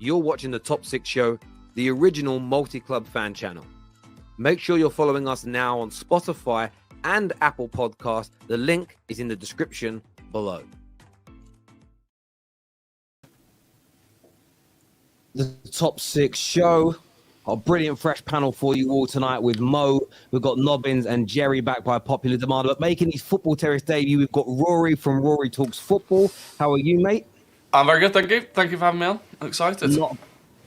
You're watching the Top 6 Show, the original multi-club fan channel. Make sure you're following us now on Spotify and Apple Podcasts. The link is in the description below. The Top 6 Show. A brilliant fresh panel for you all tonight with Mo. We've got Nobbins and Jerry back by popular demand. But making his Football Terrace debut, we've got Rory from Rory Talks Football. How are you, mate? I'm very good, thank you. Thank you for having me on. I'm excited.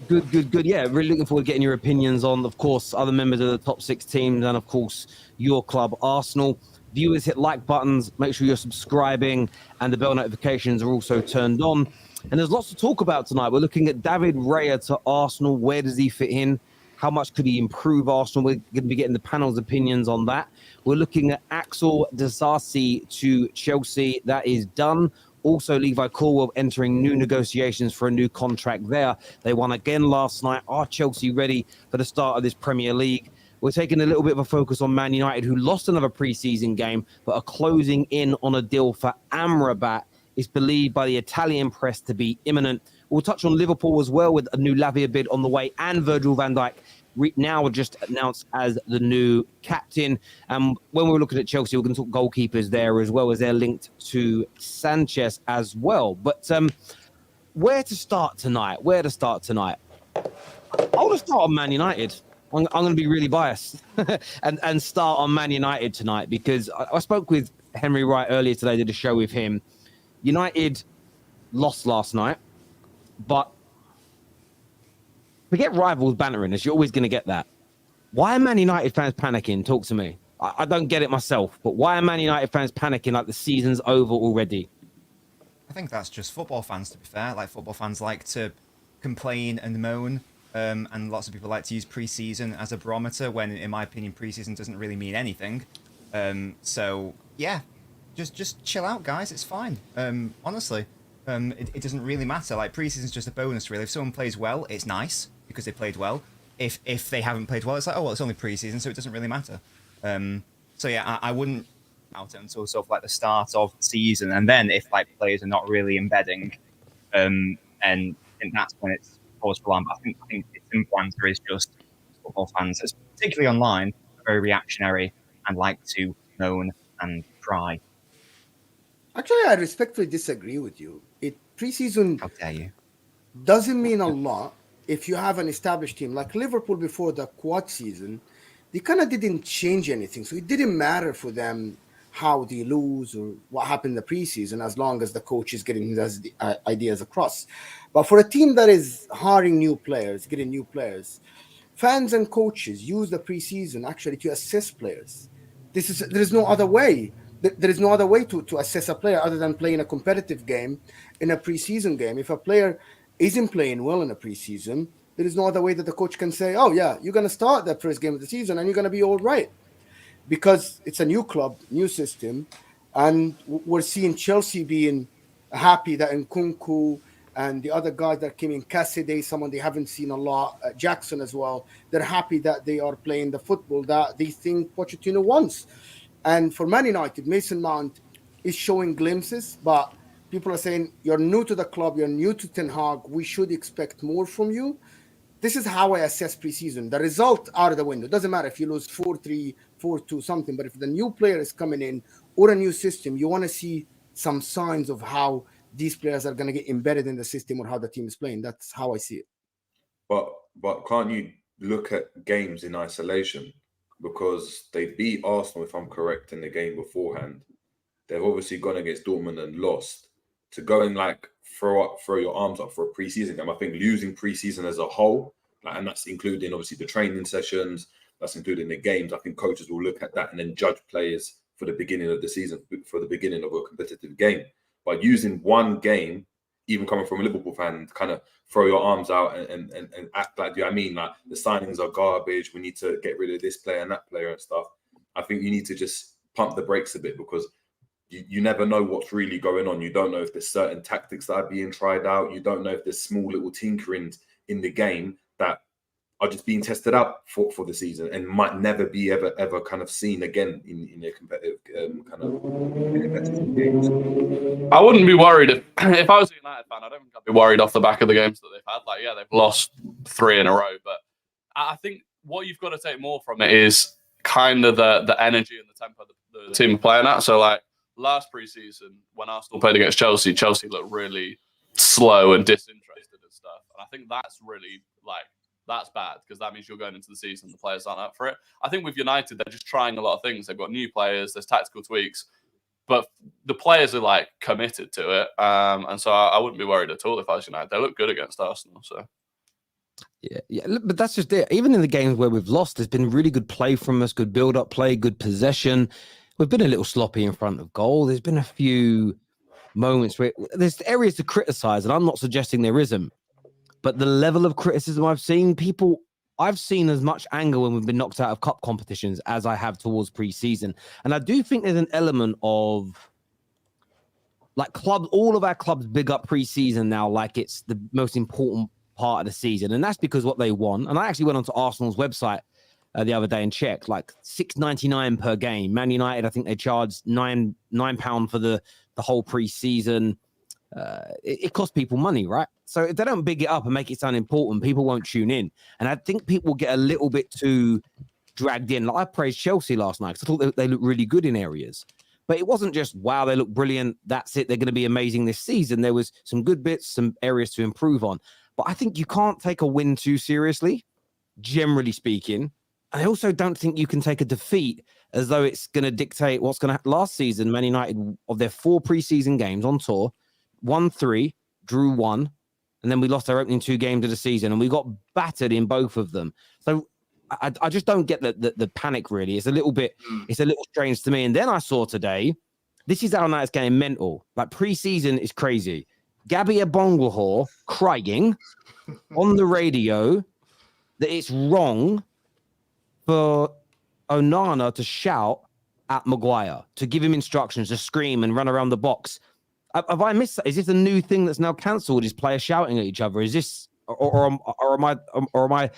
Good. Yeah, really looking forward to getting your opinions on, of course, other members of the top 6 teams and, of course, your club, Arsenal. Viewers, hit like buttons. Make sure you're subscribing and the bell notifications are also turned on. And there's lots to talk about tonight. We're looking at David Raya to Arsenal. Where does he fit in? How much could he improve Arsenal? We're going to be getting the panel's opinions on that. We're looking at Axel Disasi to Chelsea. That is done. Also, Levi Colwill entering new negotiations for a new contract there. They won again last night. Are Chelsea ready for the start of this Premier League? We're taking a little bit of a focus on Man United, who lost another pre-season game, but are closing in on a deal for Amrabat. It's believed by the Italian press to be imminent. We'll touch on Liverpool as well with a new Lavia bid on the way, and Virgil van Dijk now just announced as the new captain. When we were looking at Chelsea, we're going to talk goalkeepers there as well, as they're linked to Sanches as well. But where to start tonight? I want to start on Man United. I'm going to be really biased and start on Man United tonight, because I spoke with Henry Wright earlier today, did a show with him. United lost last night, but forget rivals bantering us. You're always going to get that. Why are Man United fans panicking? Talk to me. I don't get it myself, but why are Man United fans panicking like the season's over already? I think that's just football fans, to be fair. Like, football fans like to complain and moan, and lots of people like to use pre-season as a barometer when, in my opinion, pre-season doesn't really mean anything. So, yeah, just chill out, guys. It's fine. Honestly, it doesn't really matter. Like, pre-season's just a bonus, really. If someone plays well, it's nice because they played well. If they haven't played well, it's like, oh, well, it's only pre-season, so it doesn't really matter. So yeah, I wouldn't out it until sort of like the start of the season, and then if like players are not really embedding, and that's when it's cause for alarm. But I think the simple answer is just football fans, particularly online, are very reactionary and like to moan and cry. Actually, I respectfully disagree with you. Pre-season How dare you? doesn't mean a lot if you have an established team. Like Liverpool before the quad season, they kind of didn't change anything. So it didn't matter for them how they lose or what happened in the preseason, as long as the coach is getting his ideas across. But for a team that is hiring new players, getting new players, fans and coaches use the preseason actually to assess players. There is no other way. There is no other way to assess a player other than playing a competitive game in a preseason game. If a player isn't playing well in a preseason, there is no other way that the coach can say, oh, yeah, you're going to start that first game of the season and you're going to be all right. Because it's a new club, new system. And we're seeing Chelsea being happy that Nkunku and the other guys that came in, Caicedo, someone they haven't seen a lot, Jackson as well, they're happy that they are playing the football that they think Pochettino wants. And for Man United, Mason Mount is showing glimpses, but people are saying, you're new to the club, you're new to Ten Hag, we should expect more from you. This is how I assess preseason. The result out of the window. It doesn't matter if you lose 4-3, 4-2, something, but if the new player is coming in or a new system, you want to see some signs of how these players are going to get embedded in the system or how the team is playing. That's how I see it. But can't you look at games in isolation? Because they beat Arsenal, if I'm correct, in the game beforehand. They've obviously gone against Dortmund and lost. To go and like throw your arms up for a preseason game, I think losing preseason as a whole, and that's including obviously the training sessions, that's including the games. I think coaches will look at that and then judge players for the beginning of the season, for the beginning of a competitive game. But using one game, even coming from a Liverpool fan, to kind of throw your arms out and act like, do you know what I mean? Like the signings are garbage. We need to get rid of this player and that player and stuff. I think you need to just pump the brakes a bit, because you never know what's really going on. You don't know if there's certain tactics that are being tried out. You don't know if there's small little tinkerings in the game that are just being tested out for the season and might never be ever kind of seen again in a competitive kind of competitive games. I wouldn't be worried if I was a United fan. I don't think I'd be worried off the back of the games that they've had. Like, yeah, they've lost 3 in a row, but I think what you've got to take more from it is kind of the energy and the tempo the team are playing at. So, like, last pre-season when Arsenal played against Chelsea, Chelsea looked really slow and disinterested and stuff. And I think that's really, like, that's bad because that means you're going into the season and the players aren't up for it. I think with United, they're just trying a lot of things. They've got new players, there's tactical tweaks, but the players are, like, committed to it. And so I wouldn't be worried at all if I was United. They look good against Arsenal, so... Yeah, but that's just it. Even in the games where we've lost, there's been really good play from us, good build-up play, good possession. We've been a little sloppy in front of goal. There's been a few moments where there's areas to criticize, and I'm not suggesting there isn't. But the level of criticism I've seen as much anger when we've been knocked out of cup competitions as I have towards pre-season. And I do think there's an element of, like, all of our clubs big up pre-season now like it's the most important part of the season, and that's because what they want. And I actually went onto Arsenal's website the other day and checked, like, $6.99 per game. Man United, I think they charged £9 for the whole pre-season. It costs people money, right? So if they don't big it up and make it sound important, people won't tune in. And I think people get a little bit too dragged in. Like, I praised Chelsea last night because I thought they looked really good in areas. But it wasn't just, wow, they look brilliant, that's it, they're going to be amazing this season. There was some good bits, some areas to improve on. But I think you can't take a win too seriously, generally speaking. I also don't think you can take a defeat as though it's going to dictate what's going to happen. Last season, Man United, of their 4 preseason games on tour, won 3, drew 1, and then we lost our opening 2 games of the season, and we got battered in both of them. So I just don't get the panic, really. It's a little strange to me. And then I saw today, this is how now it's getting mental. Like, preseason is crazy. Gabby Abonglahor crying on the radio that it's wrong for Onana to shout at Maguire, to give him instructions, to scream and run around the box. Have I missed that? Is this a new thing that's now cancelled? Is players shouting at each other? Is this, or am I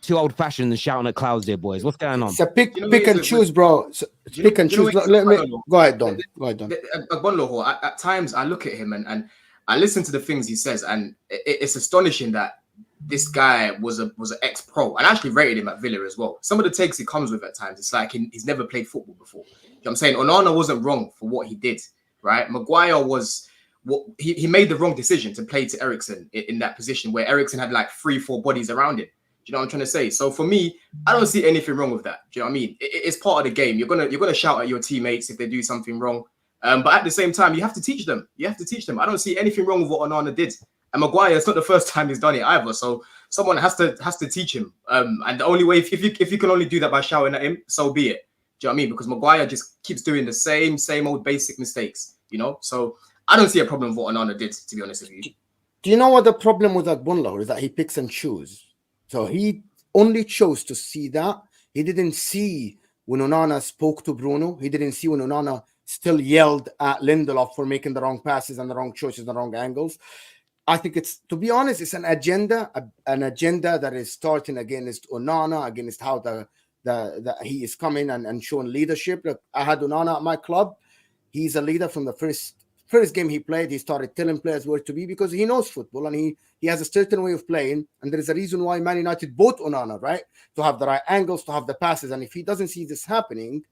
too old-fashioned and shouting at clouds here, boys? What's going on? It's a pick and choose, bro. Pick and choose. Let me go ahead, Don. At times, I look at him and I listen to the things he says, and it's astonishing that this guy was an ex-pro, and I actually rated him at Villa as well. Some of the takes he comes with at times, it's like he's never played football before. You know what I'm saying? Onana wasn't wrong for what he did, right? Maguire was he made the wrong decision to play to Eriksen in that position where Eriksen had like 3-4 bodies around him. Do you know what I'm trying to say? So for me, I don't see anything wrong with that. Do you know what I mean? It's part of the game. You're gonna shout at your teammates if they do something wrong. But at the same time, you have to teach them. I don't see anything wrong with what Onana did. And Maguire, it's not the first time he's done it either. So someone has to teach him. And the only way, if you can only do that by shouting at him, so be it. Do you know what I mean? Because Maguire just keeps doing the same old basic mistakes, you know? So I don't see a problem with what Onana did, to be honest with you. Do you know what the problem with Agbonlahor is? That he picks and chooses. So he only chose to see that. He didn't see when Onana spoke to Bruno. He didn't see when Onana still yelled at Lindelof for making the wrong passes and the wrong choices, the wrong angles. I think to be honest, it's an agenda that is starting against Onana, against how the he is coming and showing leadership. Look, I had Onana at my club. He's a leader from the first game he played. He started telling players where to be because he knows football and he has a certain way of playing. And there is a reason why Man United bought Onana, right? To have the right angles, to have the passes. And if he doesn't see this happening,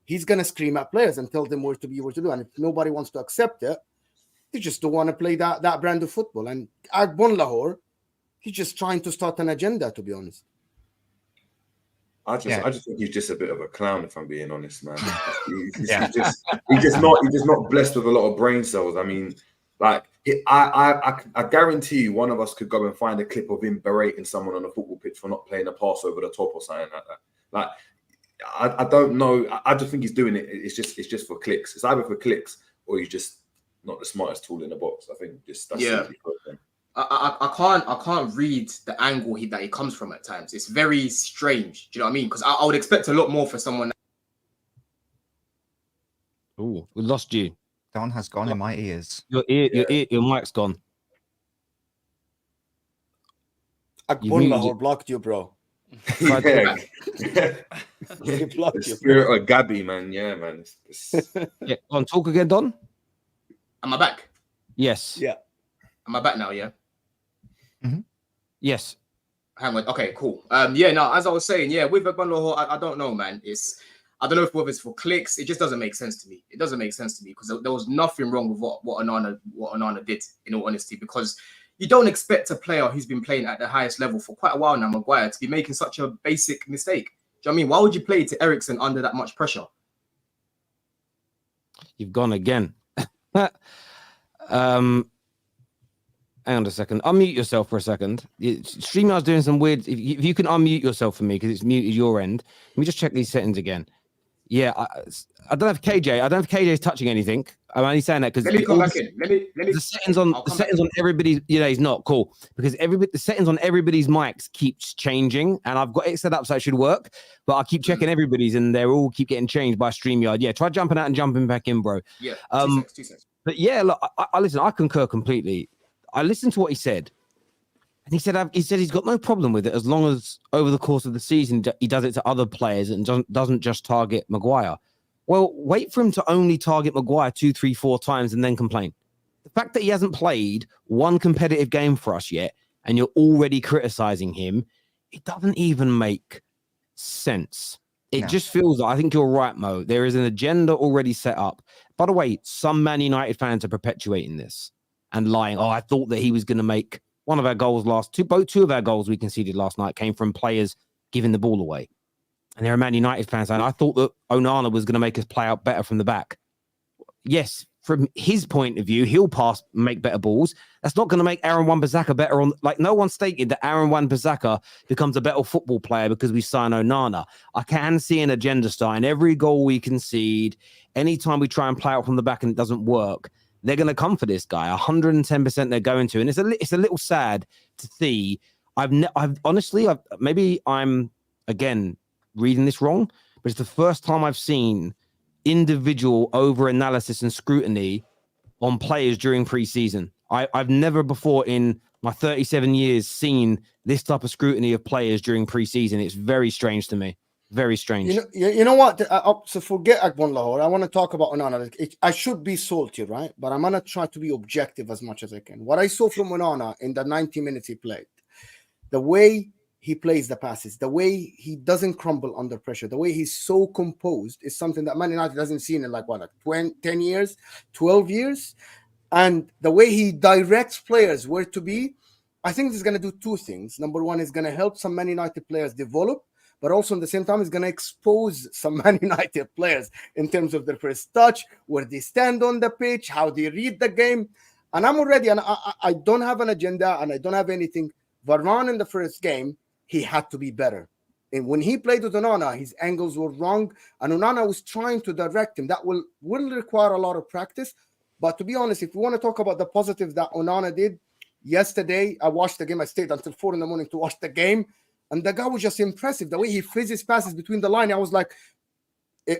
he's going to scream at players and tell them where to be, what to do. And if nobody wants to accept it, they just don't want to play that brand of football. And Agbonlahor, he's just trying to start an agenda, to be honest. I just think he's just a bit of a clown, if I'm being honest, man. He's just not blessed with a lot of brain cells. I mean, like, I guarantee you one of us could go and find a clip of him berating someone on a football pitch for not playing a pass over the top or something like that. Like, I don't know. I just think he's doing it. It's just for clicks. It's either for clicks or he's just not the smartest tool in the box. I think that's simply put him. I can't read the angle that he comes from at times. It's very strange. Do you know what I mean? Because I would expect a lot more for someone. Oh, we lost you. Don has gone in my ears. Your mic's gone. Agbonlahor blocked you, bro. Tried to- The spirit of Gabby, man. Yeah, man. Yeah, on talk again, Don. Am I back? Yes. Yeah. Am I back now? Yeah. Yes. Hang on. Okay, cool. Yeah, no, as I was saying, yeah, with Agbonlahor, I don't know, man. I don't know if whether it's for clicks. It just doesn't make sense to me. It doesn't make sense to me because there was nothing wrong with what Onana did, in all honesty, because you don't expect a player who's been playing at the highest level for quite a while now, Maguire, to be making such a basic mistake. Do you know what I mean? Why would you play to Eriksen under that much pressure? You've gone again. Hang on a second. Unmute yourself for a second. StreamYard's doing some weird. If you can unmute yourself for me because it's muted your end. Let me just check these settings again. Yeah, I don't have KJ. I don't have KJ's touching anything. I'm only saying that because Let me come back in. Let me. the settings on everybody's. You know, he's not cool because the settings on everybody's mics keeps changing, and I've got it set up so it should work. But I keep checking everybody's, and they're all keep getting changed by StreamYard. Yeah, try jumping out and jumping back in, bro. Yeah. 2 seconds. But yeah, look, I listen. I concur completely. I listened to what he said, and he said he's got no problem with it as long as over the course of the season he does it to other players and doesn't just target Maguire. Well, wait for him to only target Maguire 2, 3, 4 times and then complain. The fact that he hasn't played one competitive game for us yet, and you're already criticizing him, it doesn't even make sense. It just feels like, I think you're right, Mo. There is an agenda already set up. By the way, some Man United fans are perpetuating this and lying. Oh, I thought that he was going to make one of our goals two of our goals we conceded last night came from players giving the ball away. And there are Man United fans saying, I thought that Onana was going to make us play out better from the back. Yes, from his point of view, he'll make better balls. That's not going to make Aaron Wan-Bissaka better no one stated that Aaron Wan-Bissaka becomes a better football player because we sign Onana. I can see an agenda starting every goal we concede, anytime we try and play out from the back and it doesn't work, they're going to come for this guy. 110% they're going to. And it's a little sad to see. Maybe I'm, again, reading this wrong, but it's the first time I've seen individual over-analysis and scrutiny on players during pre-season. I've never before in my 37 years seen this type of scrutiny of players during pre-season. It's very strange to me. Very strange. You know what? So forget Agbonlahor. I want to talk about Onana. I should be salty, right? But I'm going to try to be objective as much as I can. What I saw from Onana in the 90 minutes he played, the way he plays the passes, the way he doesn't crumble under pressure, the way he's so composed is something that Man United hasn't seen in 10 years, 12 years. And the way he directs players where to be, I think this is going to do two things. Number one, is going to help some Man United players develop, but also at the same time, it's going to expose some Man United players in terms of their first touch, where they stand on the pitch, how they read the game. And I'm already, and I don't have an agenda and I don't have anything. Varane in the first game, he had to be better. And when he played with Onana, his angles were wrong. And Onana was trying to direct him. That will require a lot of practice. But to be honest, if you want to talk about the positives that Onana did, yesterday, I watched the game. I stayed until 4 a.m. to watch the game. And the guy was just impressive. The way he fizzes passes between the line, I was like,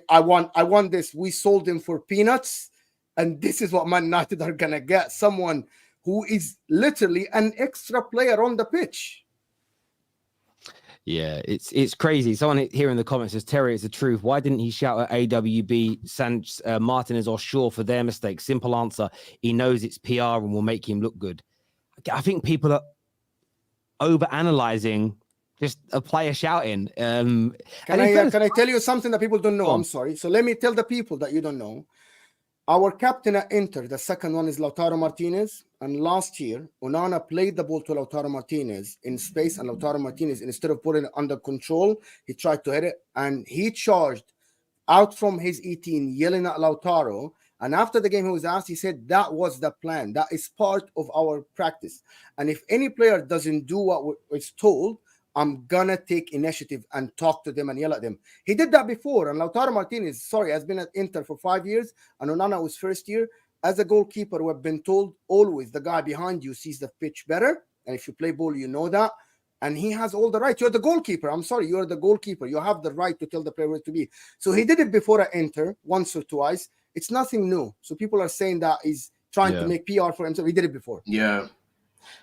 I want this. We sold him for peanuts. And this is what Man United are going to get. Someone who is literally an extra player on the pitch. Yeah, it's crazy. Someone here in the comments says, Terry, it's the truth. Why didn't he shout at AWB, Sanches, Martinez or Shaw for their mistake? Simple answer. He knows it's PR and will make him look good. I think people are over-analyzing just a player shouting. Can I tell you something that people don't know? I'm sorry. So let me tell the people that you don't know. Our captain at Inter, the second one is Lautaro Martinez. And last year, Onana played the ball to Lautaro Martinez in space. And Lautaro Martinez, instead of putting it under control, he tried to hit it. And he charged out from his 18, yelling at Lautaro. And after the game, he was asked, he said, that was the plan. That is part of our practice. And if any player doesn't do what is told, I'm going to take initiative and talk to them and yell at them. He did that before. And Lautaro Martinez, has been at Inter for 5 years. And Onana was first year. As a goalkeeper, we've been told always the guy behind you sees the pitch better. And if you play ball, you know that. And he has all the right. You're the goalkeeper. I'm sorry. You're the goalkeeper. You have the right to tell the player where to be. So he did it before at Inter, once or twice. It's nothing new. So people are saying that he's trying to make PR for himself. He did it before. Yeah.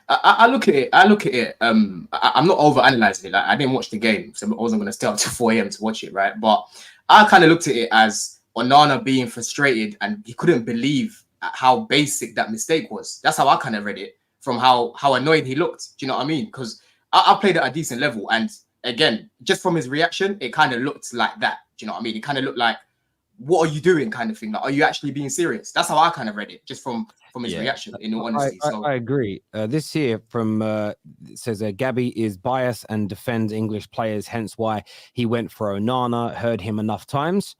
I look at it. I'm not over analyzing it. Like, I didn't watch the game, so I wasn't going to stay up till 4 a.m. to watch it, right? But I kind of looked at it as Onana being frustrated and he couldn't believe at how basic that mistake was. That's how I kind of read it, from how annoyed he looked. Do you know what I mean? Because I played at a decent level, and again, just from his reaction, it kind of looked like that. Do you know what I mean? It kind of looked like, what are you doing, kind of thing. Like, are you actually being serious? That's how I kind of read it, just from his reaction, in all honesty. I agree. This here from says Gabby is biased and defends English players, hence why he went for Onana. Heard him enough times.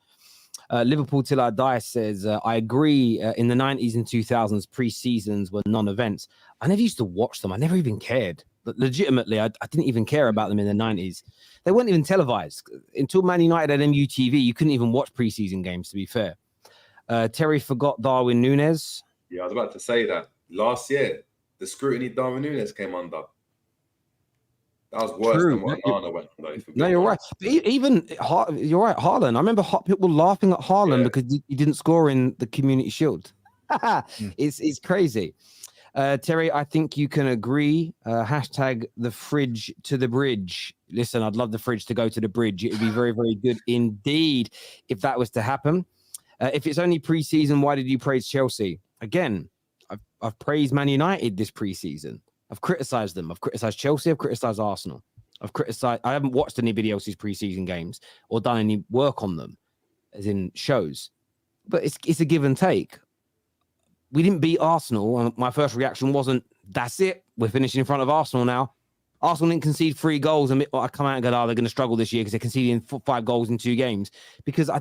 Liverpool Till I Die says, I agree. In the 90s and 2000s, pre-seasons were non-events. I never used to watch them. I never even cared. But legitimately, I didn't even care about them in the 90s. They weren't even televised. Until Man United had MUTV, you couldn't even watch pre-season games, to be fair. Terry forgot Darwin Núñez. Yeah, I was about to say that. Last year, the scrutiny Darwin Núñez came under. That was worse than what Onana went under. No, you're right. Even you're right, Haaland. I remember people laughing at Haaland because he didn't score in the Community Shield. It's crazy. Terry, I think you can agree. Hashtag the fridge to the bridge. Listen, I'd love the fridge to go to the bridge. It would be very, very good indeed if that was to happen. If it's only pre-season, why did you praise Chelsea? Again, I've praised Man United this pre-season. I've criticised them. I've criticised Chelsea. I've criticised Arsenal. I haven't watched anybody else's pre-season games or done any work on them, as in shows. But it's a give and take. We didn't beat Arsenal, and my first reaction wasn't, that's it. We're finishing in front of Arsenal now. Arsenal didn't concede 3 goals, and I come out and go, they're going to struggle this year because they're conceding 5 goals in 2 games. Because I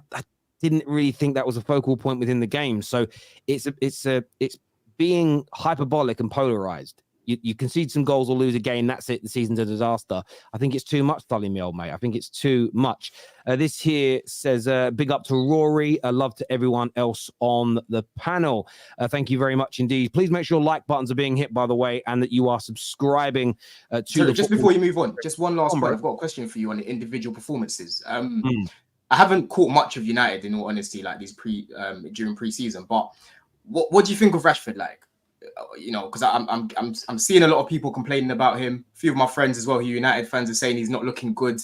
didn't really think that was a focal point within the game. So it's being hyperbolic and polarized. You concede some goals or lose a game, that's it. The season's a disaster. I think it's too much, Sully, me old mate. I think it's too much. This here says, big up to Rory. Love to everyone else on the panel. Thank you very much indeed. Please make sure like buttons are being hit, by the way, and that you are subscribing to just before you move on, just one last point. I've got a question for you on the individual performances. I haven't caught much of United, in all honesty, like these during pre-season. But what do you think of Rashford? Like, you know, because I'm seeing a lot of people complaining about him. A few of my friends as well, who United fans, are saying he's not looking good.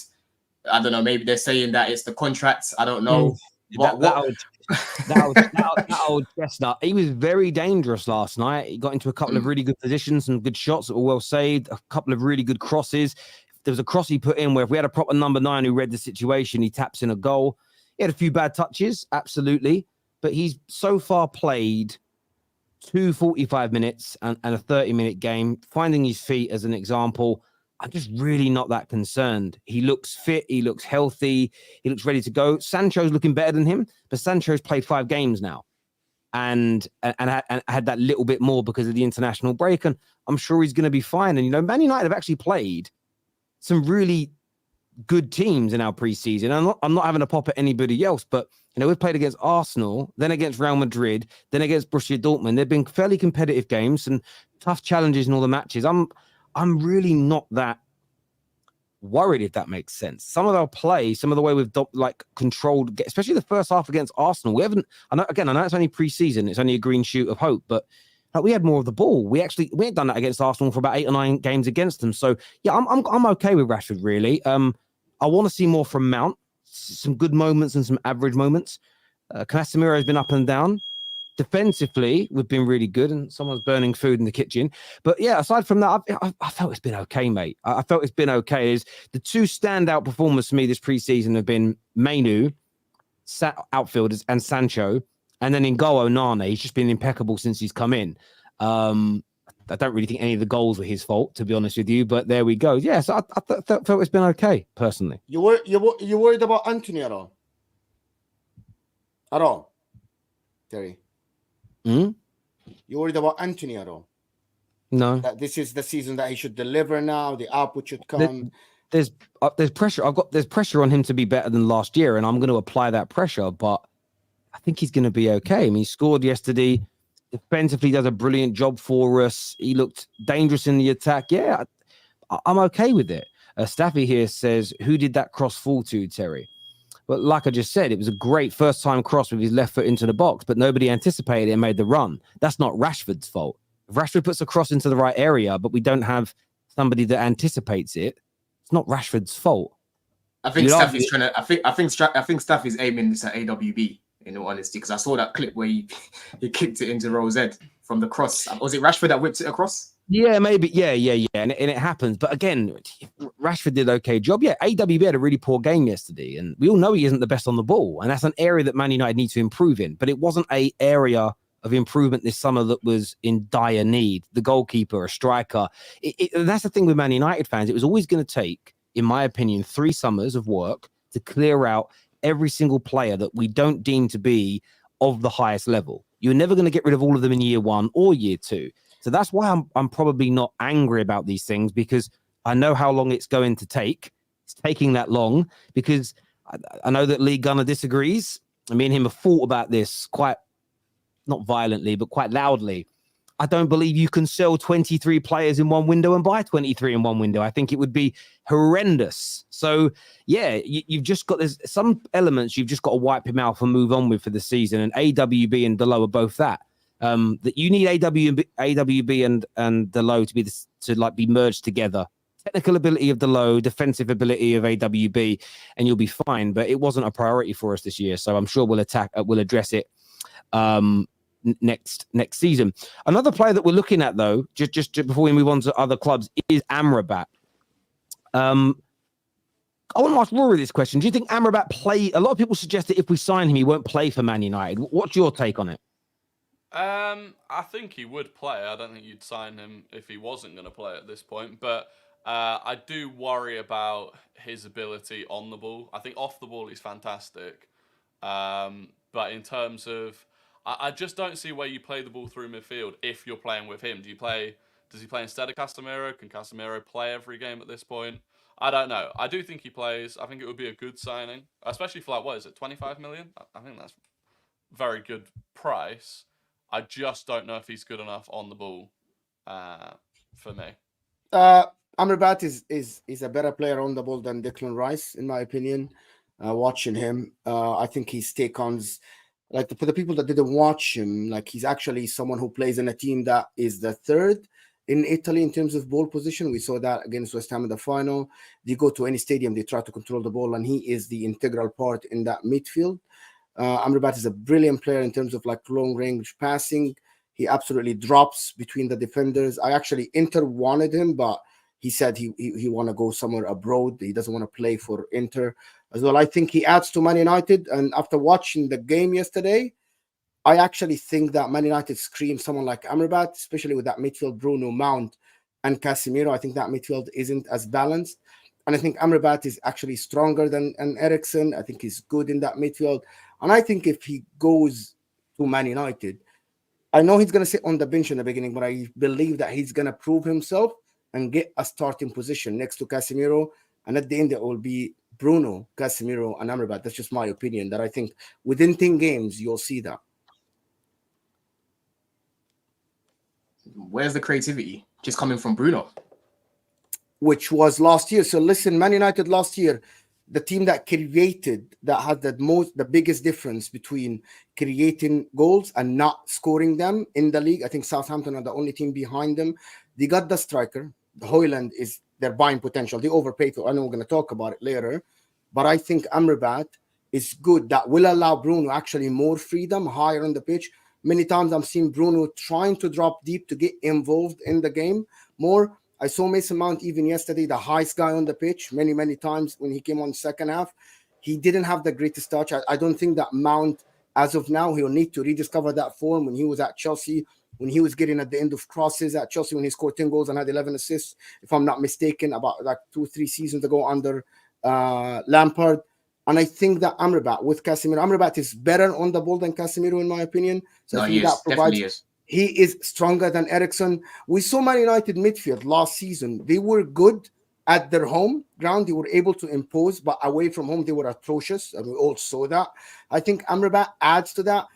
I don't know. Maybe they're saying that it's the contract. I don't know. That old chestnut. He was very dangerous last night. He got into a couple of really good positions, some good shots that were well saved, a couple of really good crosses. There was a cross he put in where if we had a proper number 9 who read the situation, he taps in a goal. He had a few bad touches, absolutely. But he's so far played 2 45 minutes and a 30-minute game, finding his feet as an example. I'm just really not that concerned. He looks fit. He looks healthy. He looks ready to go. Sancho's looking better than him, but Sancho's played 5 games now and had that little bit more because of the international break. And I'm sure he's going to be fine. And, you know, Man United have actually played some really good teams in our preseason. I'm not having a pop at anybody else, but you know, we've played against Arsenal, then against Real Madrid, then against Borussia Dortmund. They've been fairly competitive games and tough challenges in all the matches. I'm really not that worried, if that makes sense. Some of our play, some of the way we've controlled, especially the first half against Arsenal. We haven't. I know it's only preseason. It's only a green shoot of hope, but we had more of the ball. We ain't done that against Arsenal for about 8 or 9 games against them. So yeah, I'm okay with Rashford really. I want to see more from Mount. Some good moments and some average moments. Casemiro has been up and down. Defensively, we've been really good, and someone's burning food in the kitchen. But yeah, aside from that, I felt it's been okay, mate. I felt it's been okay. The 2 standout performers for me this preseason have been Mainu, outfielders, and Sancho. And then in goal, Onana. He's just been impeccable since he's come in. I don't really think any of the goals were his fault, to be honest with you. But there we go. Yeah, so I felt it's been okay, personally. You worried about Anthony at all? At all, Terry? You worried about Anthony at all? No. That this is the season that he should deliver now. The output should come. There's pressure. There's pressure on him to be better than last year, and I'm going to apply that pressure. But I think he's going to be okay. I mean, he scored yesterday. Defensively, does a brilliant job for us. He looked dangerous in the attack. Yeah, I'm okay with it. Staffy here says, who did that cross fall to, Terry? But like I just said, it was a great first-time cross with his left foot into the box, but nobody anticipated it and made the run. That's not Rashford's fault. If Rashford puts a cross into the right area, but we don't have somebody that anticipates it, it's not Rashford's fault. I think You'd Staff argue- is trying to. I think Staff is aiming this at AWB. In all honesty, because I saw that clip where he kicked it into Rose Ed from the cross. Was it Rashford that whipped it across? Yeah, maybe. Yeah. And it happens. But again, Rashford did an okay job. Yeah, AWB had a really poor game yesterday. And we all know he isn't the best on the ball. And that's an area that Man United need to improve in. But it wasn't an area of improvement this summer that was in dire need. The goalkeeper, a striker. That's the thing with Man United fans. It was always going to take, in my opinion, 3 summers of work to clear out every single player that we don't deem to be of the highest level. You're never going to get rid of all of them in year 1 or year 2. So that's why I'm probably not angry about these things, because I know how long it's going to take. It's taking that long because I know that Lee Gunner disagrees. Me and him have fought about this quite, not violently, but quite loudly. I don't believe you can sell 23 players in one window and buy 23 in one window. I think it would be horrendous. So, yeah, you've just got, there's some elements you've just got to wipe him out and move on with for the season. And AWB and Delo are both that. That you need AWB and Delo to be merged together. Technical ability of Delo, defensive ability of AWB, and you'll be fine. But it wasn't a priority for us this year. So I'm sure we'll address it next season. Another player that we're looking at, though, just before we move on to other clubs, is Amrabat. I want to ask Rory this question. Do you think Amrabat play? A lot of people suggest that if we sign him, he won't play for Man United. What's your take on it? I think he would play. I don't think you'd sign him if he wasn't going to play at this point. But I do worry about his ability on the ball. I think off the ball he's fantastic. But in terms of, I just don't see where you play the ball through midfield if you're playing with him. Does he play instead of Casemiro? Can Casemiro play every game at this point? I don't know. I do think he plays. I think it would be a good signing, especially for like, what is it, 25 million? I think that's a very good price. I just don't know if he's good enough on the ball for me. Amrabat is a better player on the ball than Declan Rice, in my opinion. Watching him, I think his take-ons, like for the people that didn't watch him, like he's actually someone who plays in a team that is the 3rd in Italy in terms of ball position. We saw that against West Ham in the final. They go to any stadium, they try to control the ball, and he is the integral part in that midfield. Amrabat is a brilliant player in terms of like long range passing. He absolutely drops between the defenders. I actually Inter wanted him, but he said he want to go somewhere abroad. He doesn't want to play for Inter as well. I think he adds to Man United. And after watching the game yesterday, I actually think that Man United screams someone like Amrabat, especially with that midfield, Bruno, Mount, and Casemiro. I think that midfield isn't as balanced. And I think Amrabat is actually stronger than Eriksen. I think he's good in that midfield. And I think if he goes to Man United, I know he's going to sit on the bench in the beginning, but I believe that he's going to prove himself and get a starting position next to Casemiro. And at the end, it will be Bruno, Casemiro, and Amrabat. That's just my opinion, that I think within 10 games, you'll see that. Where's the creativity? Just coming from Bruno. Which was last year. So listen, Man United last year, the team that created, that had the biggest difference between creating goals and not scoring them in the league. I think Southampton are the only team behind them. They got the striker. The Højlund is their buying potential. They overpaid for. I know we're going to talk about it later, but I think Amrabat is good. That will allow Bruno actually more freedom, higher on the pitch. Many times I've seen Bruno trying to drop deep to get involved in the game more. I saw Mason Mount even yesterday, the highest guy on the pitch, many times when he came on second half. He didn't have the greatest touch. I don't think that Mount, as of now, he'll need to rediscover that form when he was at Chelsea, when he was getting at the end of crosses at Chelsea, when he scored 10 goals and had 11 assists, if I'm not mistaken, about like 2-3 seasons ago under Lampard. And I think that Amrabat with Casemiro, Amrabat is better on the ball than Casemiro, in my opinion. So No, I think he is. that provides. Definitely is. He is stronger than Eriksen. We saw Man United midfield last season. They were good at their home ground. They were able to impose, but away from home, they were atrocious. And we all saw that. I think Amrabat adds to that.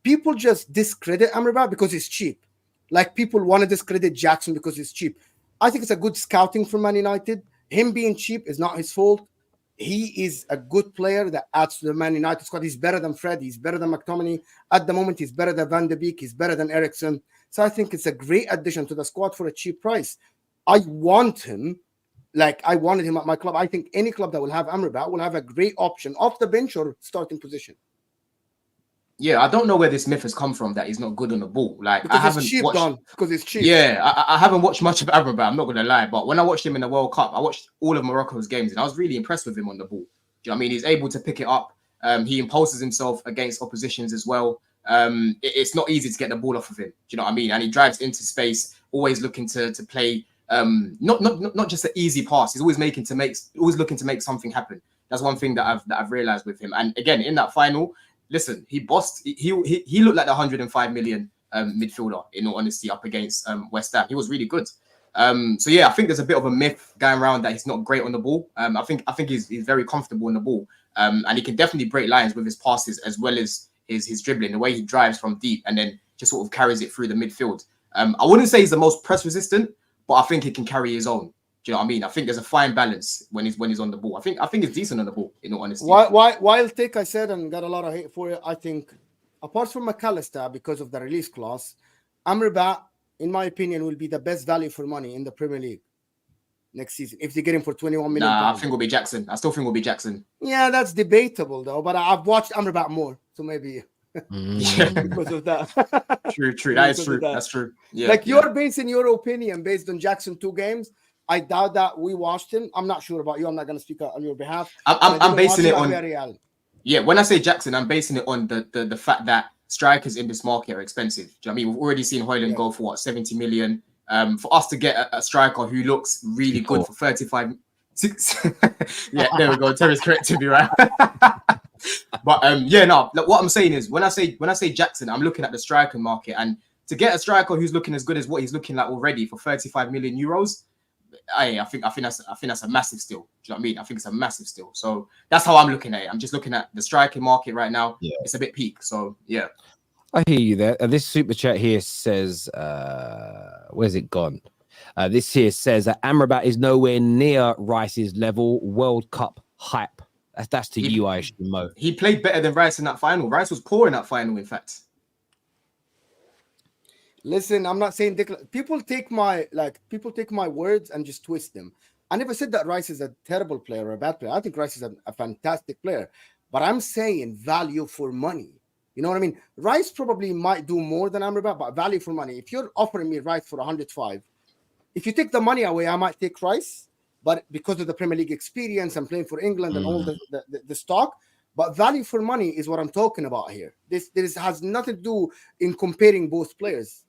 People just discredit Amrabat because he's cheap. Like people want to discredit Jackson because he's cheap. I think it's a good scouting from Man United. Him being cheap is not his fault. He is a good player that adds to the Man United squad. He's better than Fred. He's better than McTominay. At the moment, he's better than Van de Beek. He's better than Eriksen. So I think it's a great addition to the squad for a cheap price. I want him, like I wanted him at my club. I think any club that will have Amrabat will have a great option off the bench or starting position. Yeah, I don't know where this myth has come from that he's not good on the ball. Like Because I haven't it's cheap, watched. Don. Because it's cheap. Yeah, I haven't watched much of Amrabat. I'm not gonna lie, but when I watched him in the World Cup, I watched all of Morocco's games, and I was really impressed with him on the ball. Do you know what I mean? He's able to pick it up. He imposes himself against oppositions as well. It's not easy to get the ball off of him. Do you know what I mean? And he drives into space, always looking to play. Not just an easy pass. He's always looking to make something happen. That's one thing that I've realized with him. And again, in that final, listen, he bossed. He looked like the 105 million midfielder. In all honesty, up against West Ham, he was really good. So yeah, I think there's a bit of a myth going around that he's not great on the ball. I think he's very comfortable on the ball, and he can definitely break lines with his passes as well as his dribbling, the way he drives from deep and then just sort of carries it through the midfield. I wouldn't say he's the most press resistant, but I think he can carry his own. Do you know what I mean? I think there's a fine balance when he's on the ball. I think he's decent on the ball, in all honesty. While take I said and got a lot of hate for it, I think apart from McAllister because of the release clause, Amrabat, in my opinion, will be the best value for money in the Premier League next season if they get him for 21 million. Nah, I think it'll be Jackson. I still think it'll be Jackson. Yeah, that's debatable though. But I've watched Amrabat more, so maybe because of that. True. That is true. That's true. Yeah. Like you're basing your opinion based on Jackson 2 games. I doubt that we watched him. I'm not sure about you. I'm not going to speak on your behalf. I'm basing it on. Real. Yeah, when I say Jackson, I'm basing it on the fact that strikers in this market are expensive. Do you know what I mean? We've already seen Højlund go for what, 70 million. For us to get a striker who looks really good for 35. Yeah, there we go. Terrace corrected me, right? But yeah, no. Like, what I'm saying is, when I say Jackson, I'm looking at the striker market, and to get a striker who's looking as good as what he's looking like already for 35 million euros. I think that's a massive steal. Do you know what I mean? I think it's a massive steal. So that's how I'm looking at it. I'm just looking at the striking market right now. Yeah. It's a bit peak. So yeah. I hear you there. This super chat here says, where's it gone? This here says that Amrabat is nowhere near Rice's level. World Cup hype. That's to you, I assume, Mo. He played better than Rice in that final. Rice was poor in that final, in fact. Listen, I'm not saying Declan. People take my words and just twist them. I never said that Rice is a terrible player or a bad player. I think Rice is a fantastic player. But I'm saying value for money. You know what I mean? Rice probably might do more than Amrabat, but value for money. If you're offering me Rice for 105, if you take the money away, I might take Rice. But because of the Premier League experience and playing for England and all the stock, but value for money is what I'm talking about here. This has nothing to do in comparing both players.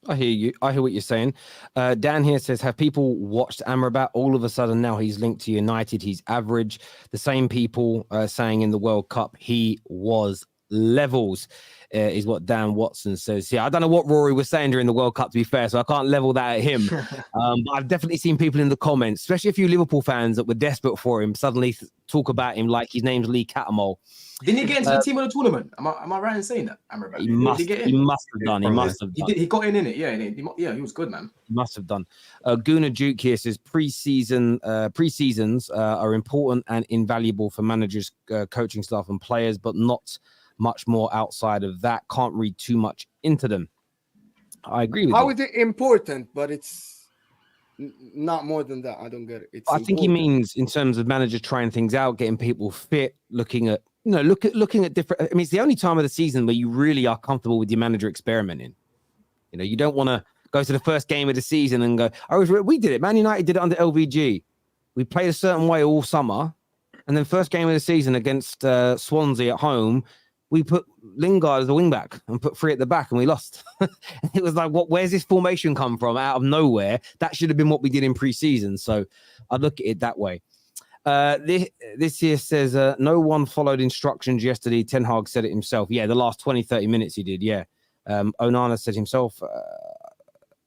I hear you. I hear what you're saying. Dan here says, have people watched Amrabat? All of a sudden now he's linked to United. He's average. The same people saying in the World Cup he was levels is what Dan Watson says. Yeah, I don't know what Rory was saying during the World Cup, to be fair, so I can't level that at him. But I've definitely seen people in the comments, especially a few Liverpool fans that were desperate for him, suddenly talk about him like his name's Lee Catamol. Didn't he get into the team of the tournament? Am I right in saying that, Amrabat? He must have done. He must have done. He got in it. Yeah, he was good, man. He must have done. Guna Duke here says preseasons are important and invaluable for managers, coaching staff and players, but not much more outside of that. Can't read too much into them. I agree with you. How is it important, but it's not more than that? I don't get it. I think he means in terms of managers trying things out, getting people fit, looking at different. I mean, it's the only time of the season where you really are comfortable with your manager experimenting. You know, you don't want to go to the first game of the season and go, we did it. Man United did it under LVG. We played a certain way all summer, and then first game of the season against Swansea at home, we put Lingard as a wing back and put 3 at the back, and we lost. It was like, where's this formation come from out of nowhere? That should have been what we did in pre-season. So I look at it that way. This here says no one followed instructions yesterday. Ten Hag said it himself. Yeah, the last 20-30 minutes he did. Yeah. Onana said himself,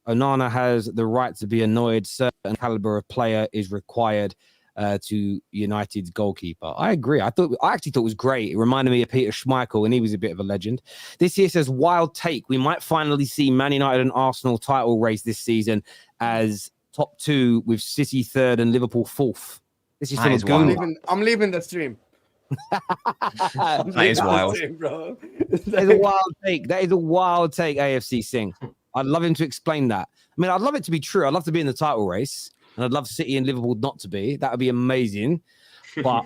Onana has the right to be annoyed. Certain caliber of player is required to United's goalkeeper. I agree. I actually thought it was great. It reminded me of Peter Schmeichel, and he was a bit of a legend. This here says, wild take. We might finally see Man United and Arsenal title race this season as top 2 with City 3rd and Liverpool 4th. This is I'm leaving the stream. That is wild. bro. That is a wild take. That is a wild take, AFC Sing. I'd love him to explain that. I mean, I'd love it to be true. I'd love to be in the title race, and I'd love City and Liverpool not to be. That would be amazing. But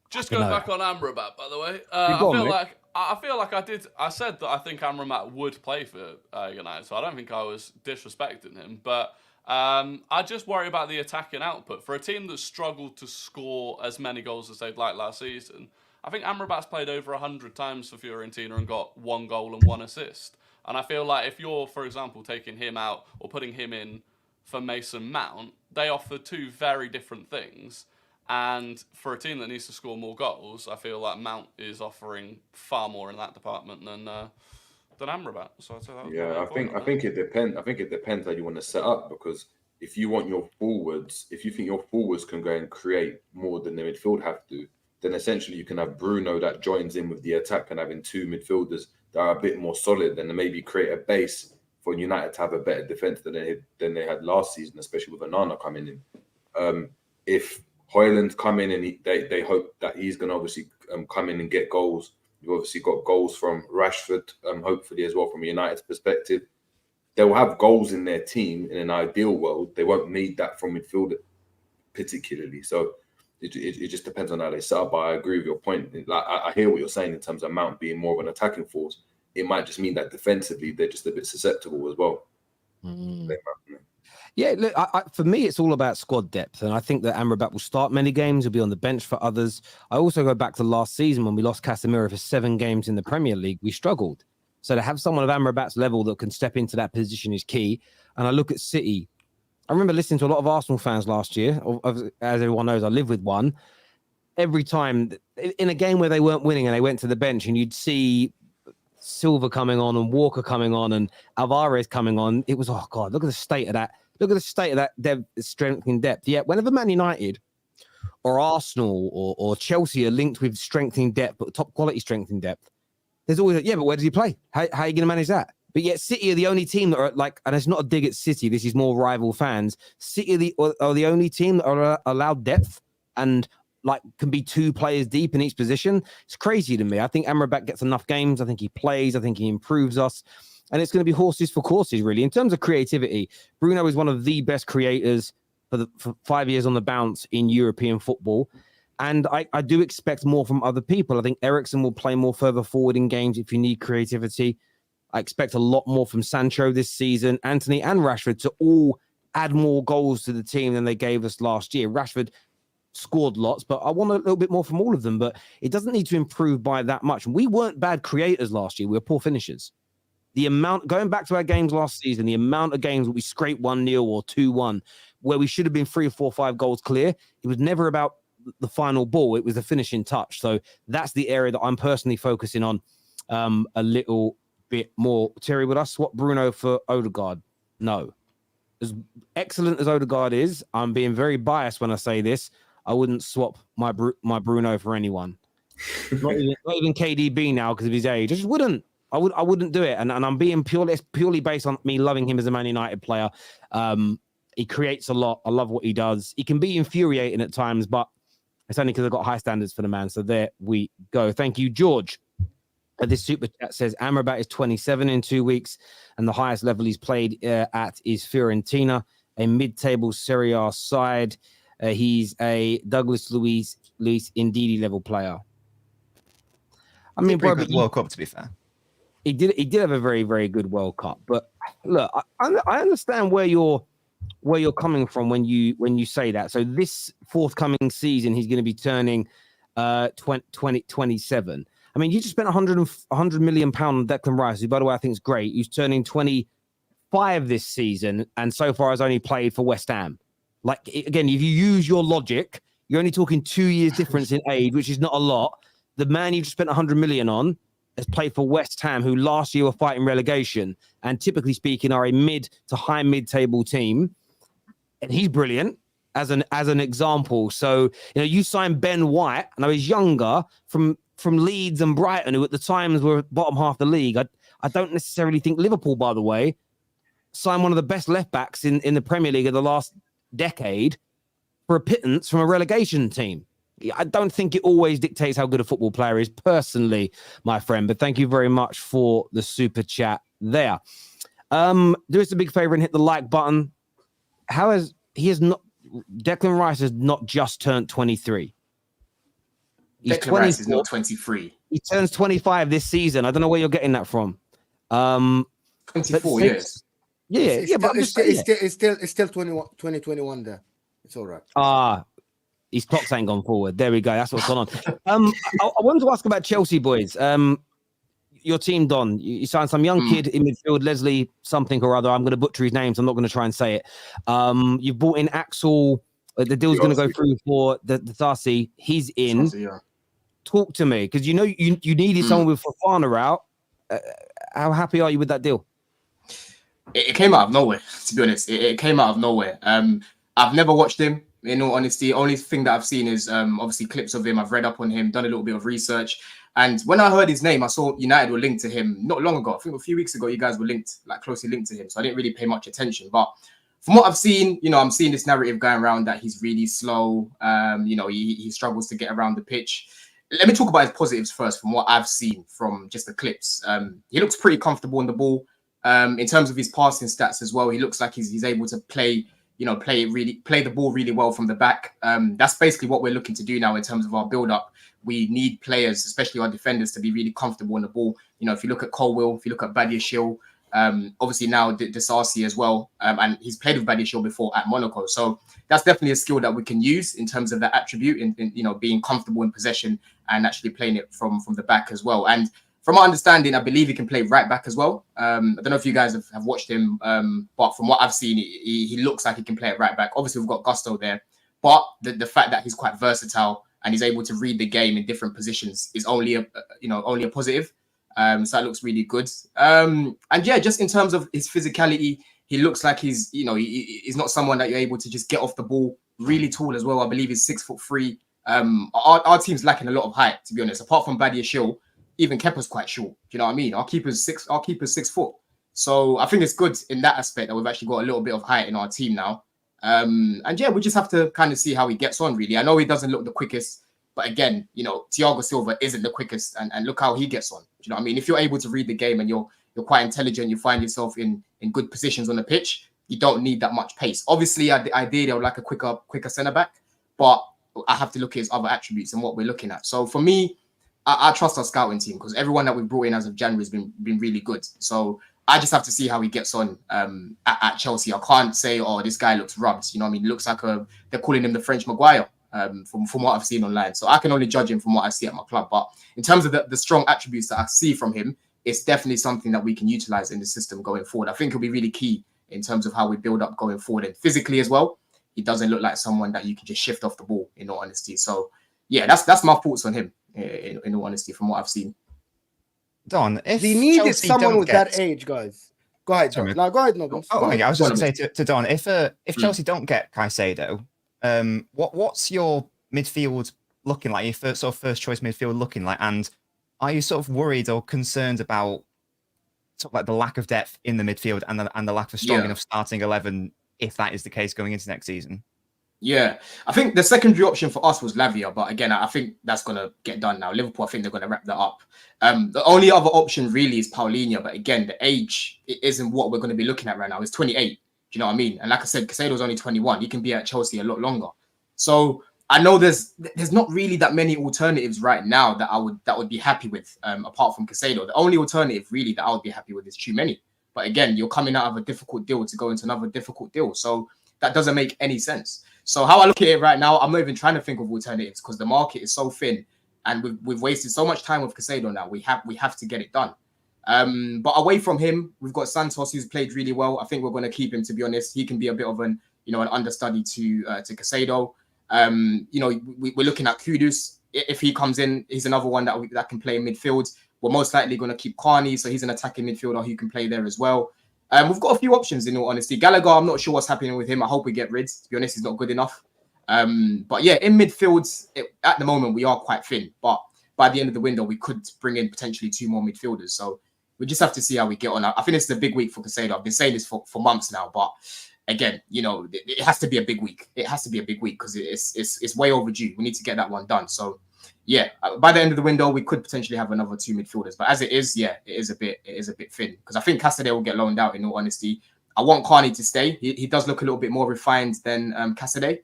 Just going back on Amrabat, by the way, I feel like I said that I think Amrabat would play for United, so I don't think I was disrespecting him. But I just worry about the attacking output for a team that struggled to score as many goals as they'd like last season. I think Amrabat's played over 100 times for Fiorentina and got 1 goal and 1 assist. And I feel like if you're, for example, taking him out or putting him in for Mason Mount, they offer 2 very different things. And for a team that needs to score more goals, I feel like Mount is offering far more in that department than Amrabat. So I'd say that. Yeah, I think it depends. I think it depends how you want to set up, because if you want your forwards, if you think your forwards can go and create more than the midfield have to, then essentially you can have Bruno that joins in with the attack and having 2 midfielders that are a bit more solid, and maybe create a base for United to have a better defense than they had last season, especially with Onana coming in. If Højlund's come in and they hope that he's going to obviously come in and get goals. You've obviously got goals from Rashford, hopefully as well from a United's perspective. They will have goals in their team in an ideal world. They won't need that from midfield particularly. So it just depends on how they set up. But I agree with your point. Like, I hear what you're saying in terms of Mount being more of an attacking force. It might just mean that defensively they're just a bit susceptible as well. yeah, look, for me, it's all about squad depth. And I think that Amrabat will start many games. He'll be on the bench for others. I also go back to last season when we lost Casemiro for 7 games in the Premier League. We struggled. So to have someone of Amrabat's level that can step into that position is key. And I look at City. I remember listening to a lot of Arsenal fans last year. As everyone knows, I live with one. Every time in a game where they weren't winning and they went to the bench, and you'd see Silva coming on and Walker coming on and Alvarez coming on, it was, oh God, look at the state of that. Look at the state of that strength in depth. Yeah, whenever Man United or Arsenal or Chelsea are linked with strength in depth, but top quality strength in depth, there's always, but where does he play? How are you going to manage that? But yet City are the only team that are like, and it's not a dig at City, this is more rival fans. City are the only team that are allowed depth and like can be 2 players deep in each position. It's crazy to me. I think Amrabat gets enough games. I think he plays. I think he improves us. And it's going to be horses for courses, really. In terms of creativity, Bruno is one of the best creators for 5 years on the bounce in European football. And I do expect more from other people. I think Eriksen will play more further forward in games if you need creativity. I expect a lot more from Sancho this season. Anthony and Rashford to all add more goals to the team than they gave us last year. Rashford scored lots, but I want a little bit more from all of them. But it doesn't need to improve by that much. We weren't bad creators last year. We were poor finishers. The amount, going back to our games last season, the amount of games where we scraped 1-0 or 2-1, where we should have been 3 or 4 or 5 goals clear, it was never about the final ball. It was the finishing touch. So that's the area that I'm personally focusing on a little bit more. Terry, would I swap Bruno for Odegaard? No. As excellent as Odegaard is, I'm being very biased when I say this, I wouldn't swap my Bruno for anyone. not even KDB now because of his age. I just wouldn't. I wouldn't do it. And I'm being purely based on me loving him as a Man United player. He creates a lot. I love what he does. He can be infuriating at times, but it's only because I've got high standards for the man. So there we go. Thank you, George. This super chat says Amrabat is 27 in 2 weeks, and the highest level he's played at is Fiorentina, a mid-table Serie A side. He's a Douglas Luiz Ndidi level player. I mean, bro, good World Cup, to be fair. He did have a very, very good World Cup. But look, I understand where you're coming from when you say that. So this forthcoming season, he's going to be turning 27. I mean, you just spent 100 million pound on Declan Rice, who, by the way, I think is great. He's turning 25 this season, and so far has only played for West Ham. Like, again, if you use your logic, you're only talking 2 years difference in age, which is not a lot. The man you just spent 100 million on has played for West Ham, who last year were fighting relegation, and typically speaking are a mid to high mid-table team. And he's brilliant as an example. So, you signed Ben White, and I was younger from Leeds and Brighton, who at the times were bottom half the league. I don't necessarily think Liverpool, by the way, signed one of the best left backs in the Premier League of the last decade for a pittance from a relegation team. I don't think it always dictates how good a football player is, personally, my friend. But thank you very much for the super chat there. Do us a big favor and hit the like button. Declan Rice has not just turned 23. He's Declan Rice is 24. not 23. He turns 25 this season. I don't know where you're getting that from. 24 years. Yeah, but it's still 2021 there. It's all right. His clocks ain't gone forward. There we go. That's what's going on. I wanted to ask about Chelsea, boys. Your team, Don, you signed some young kid in midfield, Leslie something or other. I'm going to butcher his names. I'm not going to try and say it. You've brought in Axel. The deal's going to go through for the Decasi. He's in. Chelsea, yeah. Talk to me, because you needed someone with Fofana out. How happy are you with that deal? It came out of nowhere, to be honest. It came out of nowhere. I've never watched him, in all honesty. Only thing that I've seen is obviously clips of him. I've read up on him, done a little bit of research. And when I heard his name, I saw United were linked to him not long ago. I think a few weeks ago, you guys were closely linked to him. So I didn't really pay much attention. But from what I've seen, I'm seeing this narrative going around that he's really slow. He struggles to get around the pitch. Let me talk about his positives first. From what I've seen from just the clips, he looks pretty comfortable on the ball. In terms of his passing stats as well, he looks like he's able to play the ball really well from the back. That's basically what we're looking to do now in terms of our build-up. We need players, especially our defenders, to be really comfortable on the ball. If you look at Colwill, if you look at Badiashile, obviously now Disasi as well, and he's played with Badiashile before at Monaco. So that's definitely a skill that we can use in terms of that attribute, in being comfortable in possession and actually playing it from the back as well. And from my understanding, I believe he can play right back as well. I don't know if you guys have watched him, but from what I've seen, he looks like he can play it right back. Obviously, we've got Gusto there, but the fact that he's quite versatile and he's able to read the game in different positions is only a positive. So that looks really good. And yeah, just in terms of his physicality, he looks like he's not someone that you're able to just get off the ball. Really tall as well. I believe he's 6'3". Our team's lacking a lot of height, to be honest. Apart from Badiashile, even Kepa's quite short. Do you know what I mean? Our keeper's 6 foot. So I think it's good in that aspect that we've actually got a little bit of height in our team now. And yeah, we just have to kind of see how he gets on, really. I know he doesn't look the quickest, but again, Thiago Silva isn't the quickest, and look how he gets on. Do you know what I mean? If you're able to read the game and you're quite intelligent, you find yourself in good positions on the pitch, you don't need that much pace. Obviously, ideally, I would like a quicker centre-back, but I have to look at his other attributes and what we're looking at. So for me, I trust our scouting team, because everyone that we've brought in as of January has been really good. So I just have to see how he gets on at Chelsea. I can't say, oh, this guy looks rubbed. You know what I mean? He looks like they're calling him the French Maguire from what I've seen online. So I can only judge him from what I see at my club. But in terms of the strong attributes that I see from him, it's definitely something that we can utilize in the system going forward. I think it'll be really key in terms of how we build up going forward, and physically as well. He doesn't look like someone that you can just shift off the ball, in all honesty. So yeah, that's my thoughts on him, in all honesty, from what I've seen. Don, if they needed Chelsea someone with get... that age, guys. Go ahead, Don. No, go ahead, no. I was just going to say to Don, if Chelsea don't get Caicedo, what's your midfield looking like? Your first choice midfield looking like, and are you sort of worried or concerned about sort of like the lack of depth in the midfield and the lack of a strong enough starting 11, if that is the case going into next season? Yeah, I think the secondary option for us was Lavia, but again, I think that's going to get done now. Liverpool, I think they're going to wrap that up. The only other option really is Paulinho, but again, the age isn't what we're going to be looking at right now. It's 28. Do you know what I mean? And like I said, Caicedo's only 21. He can be at Chelsea a lot longer. So I know there's not really that many alternatives right now that I would be happy with, apart from Caicedo. The only alternative really that I would be happy with is Tchouameni. But again, you're coming out of a difficult deal to go into another difficult deal. So that doesn't make any sense. So how I look at it right now, I'm not even trying to think of alternatives, because the market is so thin and we've wasted so much time with Caicedo now. We have to get it done. But away from him, we've got Sanches, who's played really well. I think we're going to keep him, to be honest. He can be a bit of an understudy to Caicedo. We're looking at Kudus. If he comes in, he's another one that can play in midfield. We're most likely going to keep Carney, so he's an attacking midfielder who can play there as well. We've got a few options, in all honesty. Gallagher, I'm not sure what's happening with him. I hope we get rid. To be honest, he's not good enough. But yeah, in midfield, at the moment, we are quite thin. But by the end of the window, we could bring in potentially 2 more midfielders. So we just have to see how we get on. I think this is a big week for Caicedo. I've been saying this for months now. But again, it has to be a big week. It has to be a big week because it's way overdue. We need to get that one done. So, yeah, by the end of the window, we could potentially have another 2 midfielders. But as it is, yeah, it is a bit thin because I think Caicedo will get loaned out. In all honesty, I want Carney to stay. He does look a little bit more refined than Caicedo.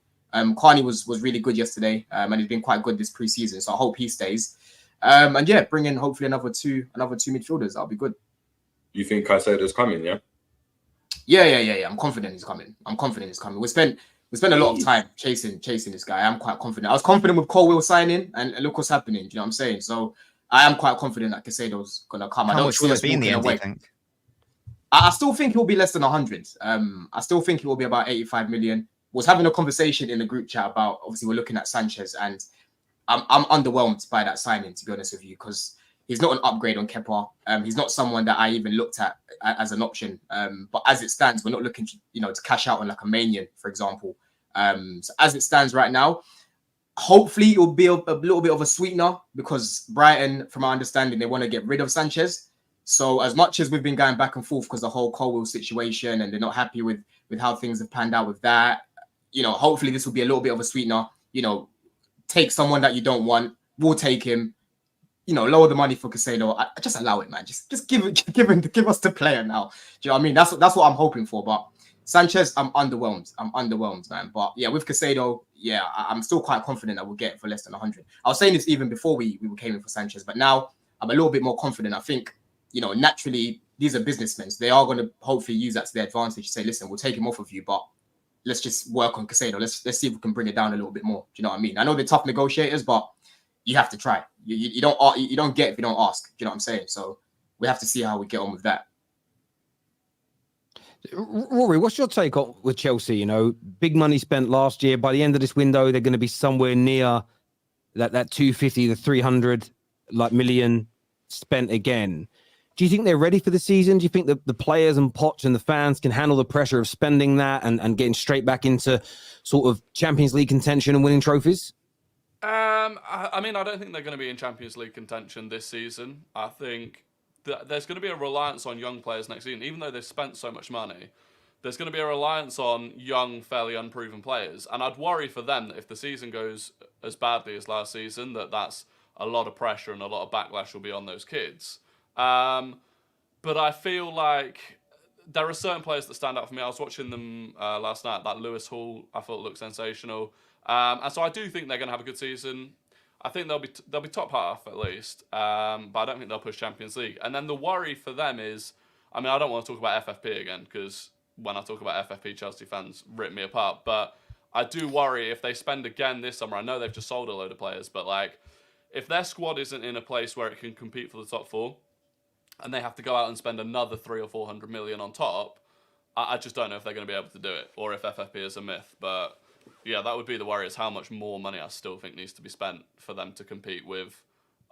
Carney was really good yesterday, and he's been quite good this preseason. So I hope he stays. And yeah, bring in hopefully another two midfielders. That'll be good. You think Caicedo's coming? Yeah. Yeah. I'm confident he's coming. We spent a lot of time chasing this guy. I'm quite confident. I was confident with Colwill signing, and look what's happening. Do you know what I'm saying? So I am quite confident that Caicedo's gonna come. How much will it be in the end, do you think? I still think he'll be less than 100. I still think he will be about 85 million. Was having a conversation in the group chat about, obviously we're looking at Sanches, and I'm underwhelmed by that signing, to be honest with you, because he's not an upgrade on Kepa. He's not someone that I even looked at as an option. But as it stands, we're not looking to cash out on like a Manian, for example. So as it stands right now, hopefully it will be a little bit of a sweetener because Brighton, from our understanding, they want to get rid of Sanches. So as much as we've been going back and forth because the whole Colwill situation and they're not happy with how things have panned out with that, hopefully this will be a little bit of a sweetener. Take someone that you don't want, we'll take him. Lower the money for Caicedo. I just allow it, man. Just give us the player now. Do you know what I mean? That's what I'm hoping for. But Sanches, I'm underwhelmed, man. But yeah, with Caicedo, yeah, I'm still quite confident that we'll get it for less than 100. I was saying this even before we came in for Sanches, but now I'm a little bit more confident. I think, naturally, these are businessmen. So they are going to hopefully use that to their advantage. Say, listen, we'll take him off of you, but let's just work on Caicedo. Let's see if we can bring it down a little bit more. Do you know what I mean? I know they're tough negotiators, but you have to try. You don't get if you don't ask. Do you know what I'm saying? So we have to see how we get on with that. Rory, what's your take on with Chelsea? Big money spent last year. By the end of this window, they're going to be somewhere near that 250 to 300 million spent again. Do you think they're ready for the season? Do you think that the players and Poch and the fans can handle the pressure of spending that and getting straight back into sort of Champions League contention and winning trophies? I mean, I don't think they're going to be in Champions League contention this season. I think that there's going to be a reliance on young players next season. Even though they've spent so much money, there's going to be a reliance on young, fairly unproven players. And I'd worry for them that if the season goes as badly as last season, that's a lot of pressure and a lot of backlash will be on those kids. But I feel like there are certain players that stand out for me. I was watching them last night. That Lewis Hall, I thought looked sensational. And so I do think they're going to have a good season. I think they'll be top half at least, but I don't think they'll push Champions League. And then the worry for them is, I mean, I don't want to talk about FFP again because when I talk about FFP, Chelsea fans rip me apart. But I do worry if they spend again this summer. I know they've just sold a load of players, but if their squad isn't in a place where it can compete for the top four, and they have to go out and spend another 300 or 400 million on top, I just don't know if they're going to be able to do it or if FFP is a myth. But yeah, that would be the worry, is how much more money I still think needs to be spent for them to compete with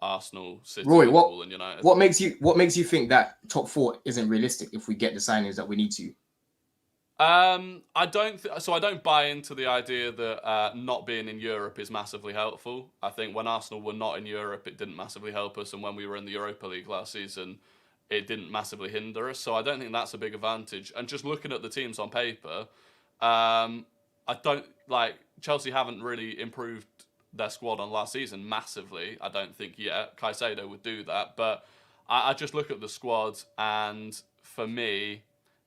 Arsenal, City, Roy, Liverpool, and United. What makes you think that top four isn't realistic if we get the signings that we need to? I don't buy into the idea that not being in Europe is massively helpful. I think when Arsenal were not in Europe, it didn't massively help us, and when we were in the Europa League last season, it didn't massively hinder us. So I don't think that's a big advantage. And just looking at the teams on paper, I don't Chelsea haven't really improved their squad on last season massively. I don't think yet. Caicedo would do that, but I just look at the squad, and for me,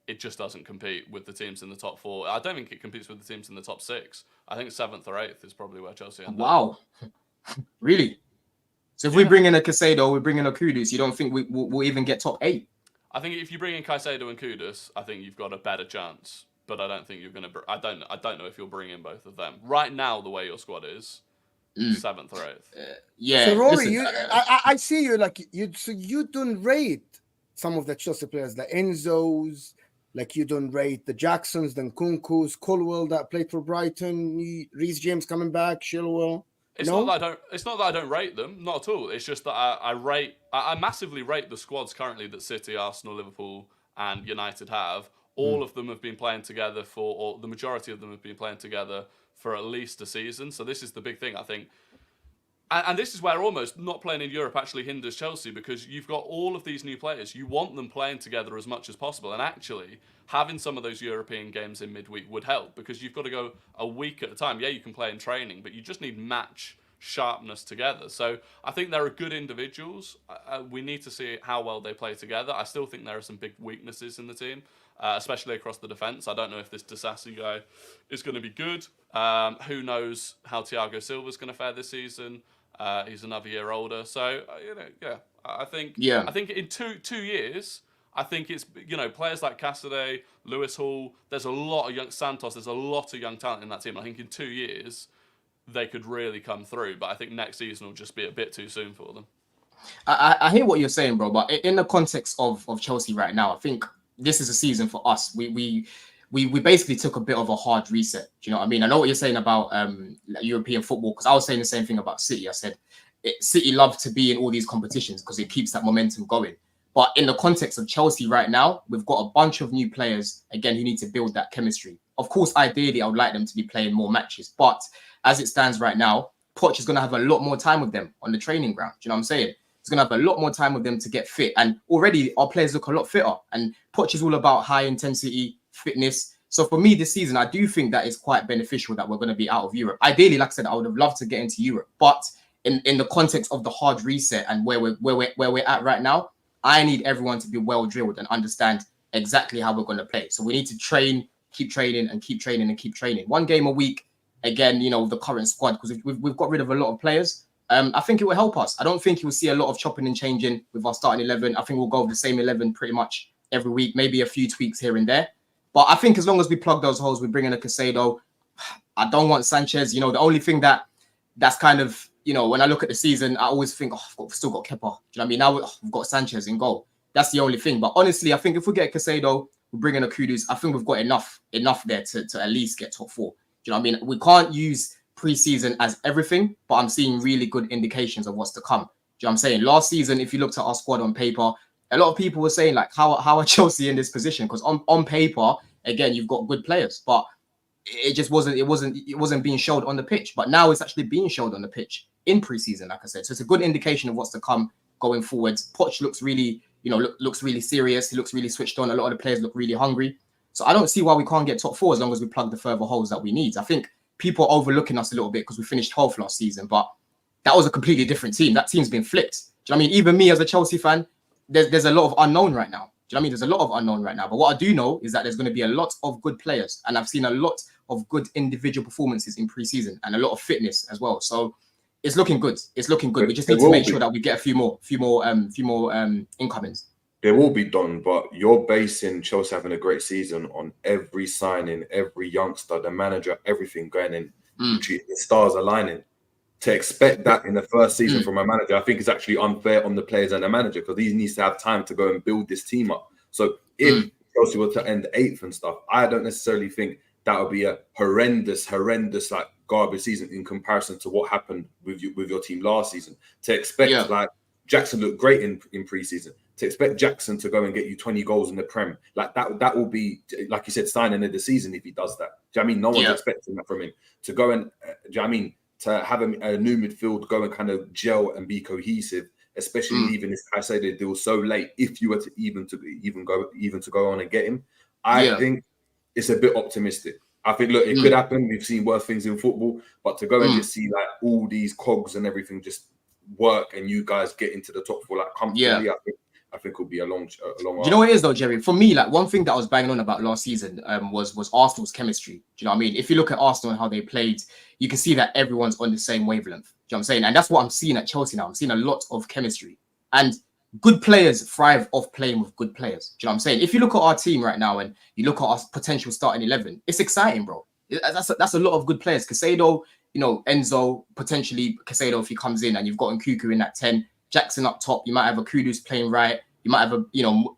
it just doesn't compete with the teams in the top four. I don't think it competes with the teams in the top six. I think 7th or 8th is probably where Chelsea end up. Wow, really? So if we bring in a Caicedo, we bring in a Kudus, you don't think we'll even get top 8? I think if you bring in Caicedo and Kudus, I think you've got a better chance. But I don't think you're going to. I don't know if you'll bring in both of them right now. The way your squad is, 7th or 8th. Yeah. So Rory, I see you you don't rate some of the Chelsea players, the Enzos, you don't rate the Jacksons, the Nkunkus, Colwill that played for Brighton, Reece James coming back, Chilwell. It's not that I don't rate them, not at all. It's just that I massively rate the squads currently that City, Arsenal, Liverpool, and United have. All of them have been playing together or the majority of them have been playing together for at least a season. So this is the big thing. I think And this is where almost not playing in Europe actually hinders Chelsea, because you've got all of these new players. You want them playing together as much as possible. And actually, having some of those European games in midweek would help, because you've got to go a week at a time. Yeah, you can play in training, but you just need match sharpness together. So I think there are good individuals. We need to see how well they play together. I still think there are some big weaknesses in the team, especially across the defence. I don't know if this Disasi guy is going to be good. Who knows how Thiago Silva's going to fare this season. He's another year older, so I think in two years, I think it's players like Caicedo, Lewis Hall. There's a lot of young Santos. There's a lot of young talent in that team. I think in 2 years they could really come through, but I think next season will just be a bit too soon for them. I hear what you're saying, bro, but in the context of Chelsea right now, I think this is a season for us. We basically took a bit of a hard reset. Do you know what I mean? I know what you're saying about European football, because I was saying the same thing about City. I said City love to be in all these competitions because it keeps that momentum going. But in the context of Chelsea right now, we've got a bunch of new players, again, who need to build that chemistry. Of course, ideally, I would like them to be playing more matches. But as it stands right now, Poch is going to have a lot more time with them on the training ground. Do you know what I'm saying? He's going to have a lot more time with them to get fit. And already our players look a lot fitter. And Poch is all about high intensity fitness. So for me this season, I do think that it's quite beneficial that we're going to be out of Europe. Ideally, like I said, I would have loved to get into Europe. But in the context of the hard reset and where we're at right now, I need everyone to be well drilled and understand exactly how we're going to play. So we need to train, keep training and keep training and keep training. 1 game a week, again, the current squad, because we've got rid of a lot of players. I think it will help us. I don't think you'll see a lot of chopping and changing with our starting 11. I think we'll go with the same 11 pretty much every week, maybe a few tweaks here and there. But I think as long as we plug those holes, we bring in a Caicedo. I don't want Sanches. The only thing that's kind of, when I look at the season, I always think, we've still got Kepa. Do you know what I mean? Now we've got Sanches in goal. That's the only thing. But honestly, I think if we get Caicedo, we bring in a Kudus, I think we've got enough there to at least get top 4. Do you know what I mean? We can't use pre-season as everything, but I'm seeing really good indications of what's to come. Do you know what I'm saying? Last season, if you looked at our squad on paper, a lot of people were saying, like, how are Chelsea in this position? Because on paper, again, you've got good players, but it just wasn't being showed on the pitch. But now it's actually being showed on the pitch in pre-season, like I said. So it's a good indication of what's to come going forwards. Poch looks really, looks really serious. He looks really switched on. A lot of the players look really hungry. So I don't see why we can't get top 4 as long as we plug the further holes that we need. I think people are overlooking us a little bit because we finished 12th last season, but that was a completely different team. That team's been flipped. Do you know what I mean? Even me as a Chelsea fan, there's a lot of unknown right now. Do you know what I mean? There's a lot of unknown right now. But what I do know is that there's going to be a lot of good players. And I've seen a lot of good individual performances in pre-season and a lot of fitness as well. So it's looking good. It's looking good. We just need to make sure that we get a few more incomings. They will be done, but you're basing Chelsea having a great season on every signing, every youngster, the manager, everything going in. The stars aligning. To expect that in the first season from a manager, I think is actually unfair on the players and the manager, because he needs to have time to go and build this team up. So if Chelsea were to end 8th and stuff, I don't necessarily think that would be a horrendous like garbage season in comparison to what happened with your team last season. To expect like Jackson looked great in pre-season. To expect Jackson to go and get you 20 goals in the Prem, like that will be, like you said, signing of the season if he does that. Do you know what I mean? No one's expecting that from him. To go and, do you know what I mean? To have a new midfield go and kind of gel and be cohesive, especially leaving this Caicedo deal so late. If you were to even to go on and get him, I think it's a bit optimistic. I think, look, it could happen. We've seen worse things in football, but to go and just see like all these cogs and everything just work and you guys get into the top 4 like comfortably, I think it'll be a long Do you know what it is though, Jerry? For me, like one thing that I was banging on about last season was Arsenal's chemistry. Do you know what I mean? If you look at Arsenal and how they played, you can see that everyone's on the same wavelength. Do you know what I'm saying? And that's what I'm seeing at Chelsea now. I'm seeing a lot of chemistry. And good players thrive off playing with good players. Do you know what I'm saying? If you look at our team right now and you look at our potential starting 11, it's exciting, bro. That's a lot of good players. Caicedo, Enzo, potentially Caicedo if he comes in, and you've got Nkunku in that 10. Jackson up top, you might have a Kudus playing right. You might have a,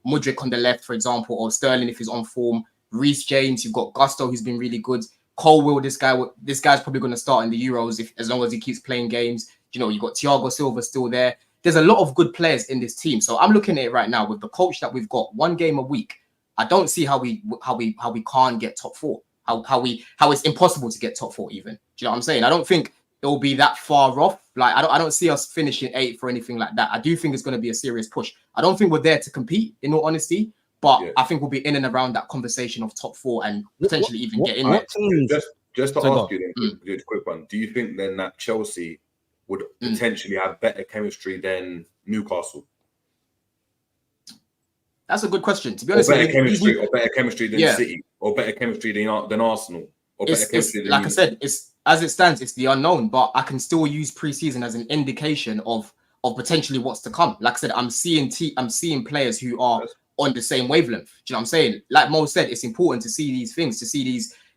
Mudryk on the left, for example, or Sterling if he's on form. Reece James, you've got Gusto, who's been really good. Colwill, this guy's probably going to start in the Euros as long as he keeps playing games. You've got Thiago Silva still there. There's a lot of good players in this team. So I'm looking at it right now with the coach that we've got, 1 game a week. I don't see how we can't get top 4. How it's impossible to get top 4 even. Do you know what I'm saying? I don't think it'll be that far off. Like I don't see us finishing 8th or anything like that. I do think it's going to be a serious push. I don't think we're there to compete, in all honesty, but I think we'll be in and around that conversation of top 4 and potentially even get in there. Just to ask you then, just a quick one. Do you think then that Chelsea would potentially have better chemistry than Newcastle? That's a good question. To be honest, or better chemistry than City, or better chemistry than Arsenal, or better chemistry than like I said, it's as it stands, it's the unknown. But I can still use preseason as an indication of potentially what's to come. Like I said, I'm seeing players who are on the same wavelength. Do you know what I'm saying? Like Mo said, it's important to see these things, to see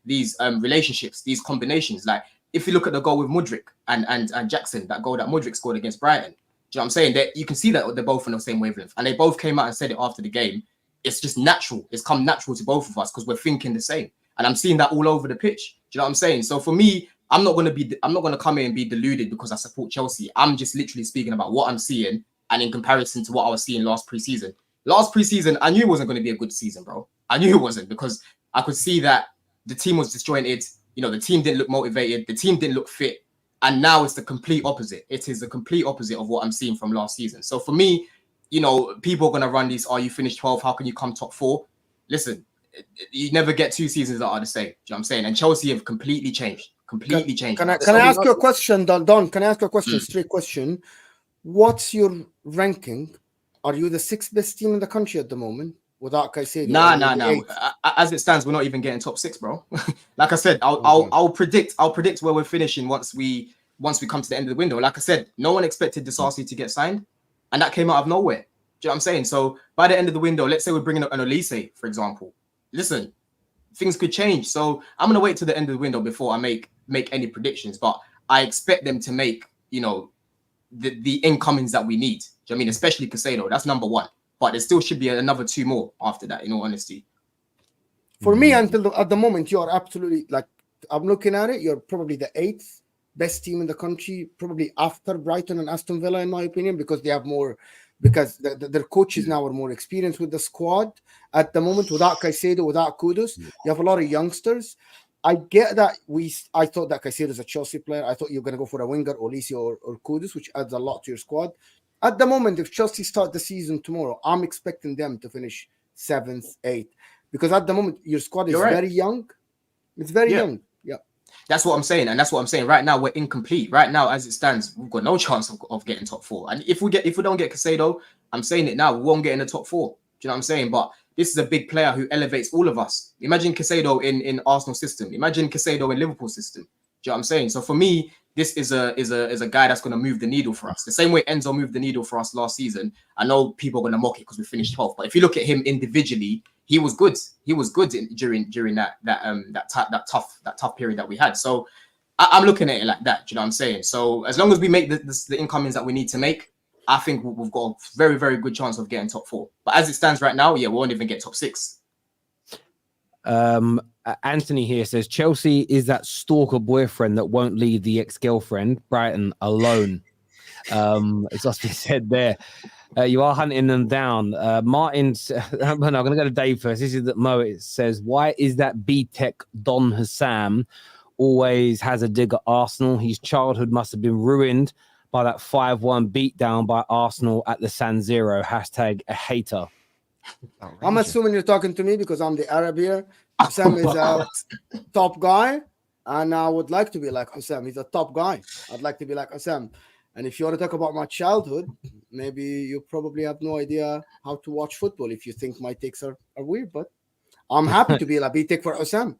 these relationships, these combinations. Like if you look at the goal with Mudryk and Jackson, that goal that Mudryk scored against Brighton. Do you know what I'm saying? That you can see that they're both on the same wavelength, and they both came out and said it after the game. It's just natural. It's come natural to both of us because we're thinking the same, and I'm seeing that all over the pitch. Do you know what I'm saying? So for me, I'm not going to come in and be deluded because I support Chelsea. I'm just literally speaking about what I'm seeing, and in comparison to what I was seeing last preseason. Last preseason, I knew it wasn't going to be a good season, bro. I knew it wasn't because I could see that the team was disjointed. You know, the team didn't look motivated. The team didn't look fit. And now it's the complete opposite. It is the complete opposite of what I'm seeing from last season. So for me, you know, people are going to run these, you finished 12, how can you come top 4? Listen, you never get 2 seasons that are the same. Do you know what I'm saying? And Chelsea have completely changed. Can I ask you a question, Don? Can I ask you a question? Straight question. What's your ranking? Are you the 6th best team in the country at the moment without Caicedo? Nah. As it stands, we're not even getting top 6, bro. Like I said, I'll predict where we're finishing once we come to the end of the window. Like I said, no one expected Disasi to get signed, and that came out of nowhere. Do you know what I'm saying? So by the end of the window, let's say we're bringing up an Olise, for example. Listen, things could change. So I'm gonna wait till the end of the window before I make any predictions. But I expect them to make, you know, the incomings that we need. Do you know what I mean? Especially Caicedo. That's number 1. But there still should be another 2 more after that, in all honesty. For me, at the moment, you are absolutely, like, I'm looking at it, you're probably the 8th best team in the country, probably after Brighton and Aston Villa, in my opinion, because they have more, because their coaches now are more experienced with the squad. At the moment, without Caicedo, without Kudus, you have a lot of youngsters. I get that I thought that Caicedo is a Chelsea player. I thought you were going to go for a winger, Olise or Kudus, which adds a lot to your squad. At the moment, if Chelsea start the season tomorrow, I'm expecting them to finish 7th, 8th. Because at the moment, your squad is very young. It's very young. Yeah. That's what I'm saying. And that's what I'm saying. Right now, we're incomplete. Right now, as it stands, we've got no chance of getting top 4. And if we don't get Caicedo, I'm saying it now, we won't get in the top 4. Do you know what I'm saying? But this is a big player who elevates all of us. Imagine Caicedo in Arsenal system. Imagine Caicedo in Liverpool system. Do you know what I'm saying? So for me, this is a guy that's going to move the needle for us. The same way Enzo moved the needle for us last season. I know people are going to mock it because we finished 12th, but if you look at him individually, he was good. He was good during that tough period that we had. So I'm looking at it like that. Do you know what I'm saying? So as long as we make the incomings that we need to make, I think we've got a very, very good chance of getting top 4. But as it stands right now, we won't even get top 6. Anthony here says Chelsea is that stalker boyfriend that won't leave the ex-girlfriend Brighton alone. It's just been said there. You are hunting them down. Martin's. I'm going to go to Dave first. This is that Mo. It says, why is that B-Tech Don Hassam always has a dig at Arsenal? His childhood must have been ruined by that 5-1 beatdown by Arsenal at the San Siro. # a hater. I'm assuming you're talking to me because I'm the Arab here. Hassam is a top guy, and I would like to be like Hassam. He's a top guy. I'd like to be like Hassam. And if you want to talk about my childhood, maybe you probably have no idea how to watch football if you think my takes are weird. But I'm happy to be like B-Tech for Hassam.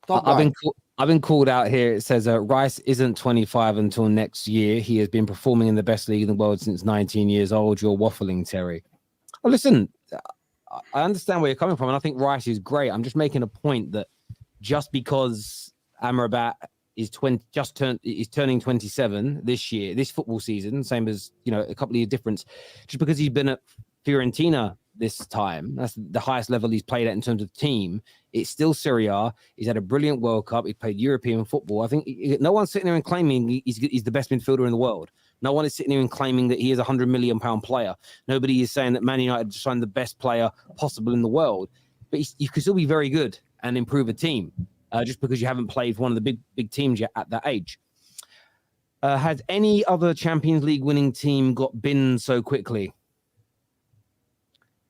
I've been called out here. It says Rice isn't 25 until next year. He has been performing in the best league in the world since 19 years old. You're waffling, Terry. Well, listen, I understand where you're coming from, and I think Rice is great. I'm just making a point that just because Amrabat is turning 27 this year, this football season, same as, you know, a couple of years difference, just because he's been at Fiorentina this time, that's the highest level he's played at in terms of team. It's still Serie A. He's had a brilliant World Cup. He played European football. I think no one's sitting there and claiming he's the best midfielder in the world. No one is sitting here and claiming that he is a £100 million player. Nobody is saying that Man United signed the best player possible in the world. But you could still be very good and improve a team just because you haven't played one of the big teams yet at that age. Has any other Champions League winning team got binned so quickly?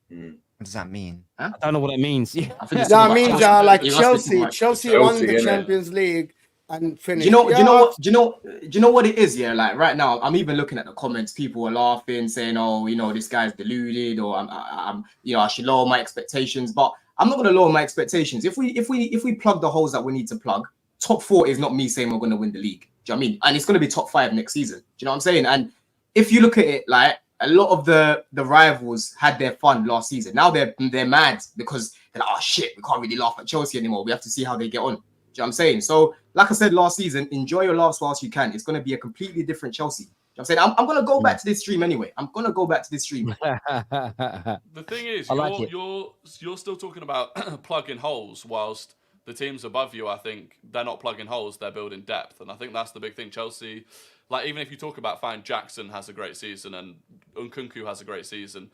What does that mean? I don't know what it means. Yeah. I think it's That about means Chelsea. like It must be Chelsea. about Chelsea won Chelsea, the innit? Champions League and finished. Do you know? Yeah, Do you know what? Do you know what it is? Yeah, like right now, I'm even looking at the comments. People are laughing, saying, "Oh, you know, this guy's deluded," or "I'm, you know, I should lower my expectations." But I'm not going to lower my expectations. If we plug the holes that we need to plug, top 4 is not me saying we're going to win the league. Do you know what I mean? And it's going to be top 5 next season. Do you know what I'm saying? And if you look at it, like a lot of the rivals had their fun last season. Now they're mad because they're like, "Oh shit, we can't really laugh at Chelsea anymore. We have to see how they get on." Do you know what I'm saying? So, like I said last season, enjoy your laughs whilst you can. It's going to be a completely different Chelsea. You know what I'm saying? I'm going to go back to this stream anyway. I'm going to go back to this stream. The thing is, I like it. you're still talking about plugging holes, whilst the teams above you, I think they're not plugging holes; they're building depth, and I think that's the big thing. Chelsea, like even if you talk about fine, Jackson has a great season and Nkunku has a great season.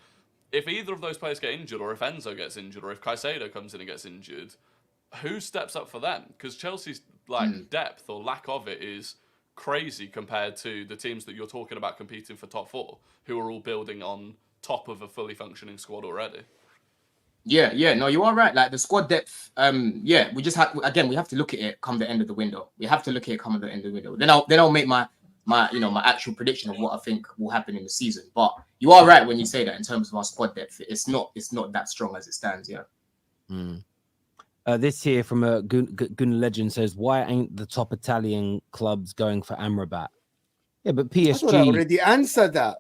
If either of those players get injured, or if Enzo gets injured, or if Caicedo comes in and gets injured, who steps up for them? Because Chelsea's depth or lack of it is crazy compared to the teams that you're talking about competing for top 4, who are all building on top of a fully functioning squad already. Yeah, no, you are right. Like the squad depth, we just have we have to look at it come the end of the window. We have to look at it come at the end of the window. Then I'll make my my actual prediction of what I think will happen in the season. But you are right when you say that in terms of our squad depth, it's not that strong as it stands. Yeah. This here from a Gun Legend says, "Why ain't the top Italian clubs going for Amrabat?" Yeah, but I thought I PSG. already answered that.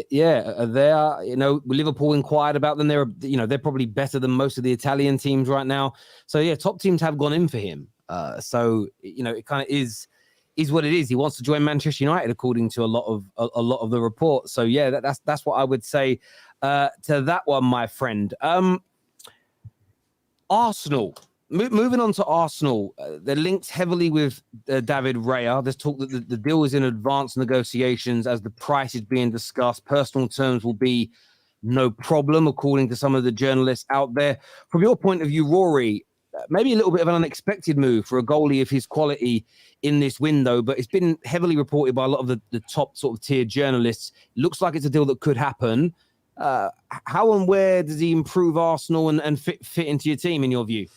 Yeah, they are. You know, Liverpool inquired about them. They're probably better than most of the Italian teams right now. So yeah, top teams have gone in for him. So it kind of is what it is. He wants to join Manchester United, according to a lot of the reports. So yeah, that's what I would say to that one, my friend. Arsenal. Moving on to Arsenal, they're linked heavily with David Raya. There's talk that the deal is in advanced negotiations as the price is being discussed. Personal terms will be no problem, according to some of the journalists out there. From your point of view, Rory, maybe a little bit of an unexpected move for a goalie of his quality in this window, but it's been heavily reported by a lot of the top sort of tier journalists. Looks like it's a deal that could happen. How and where does he improve Arsenal and fit into your team, in your view?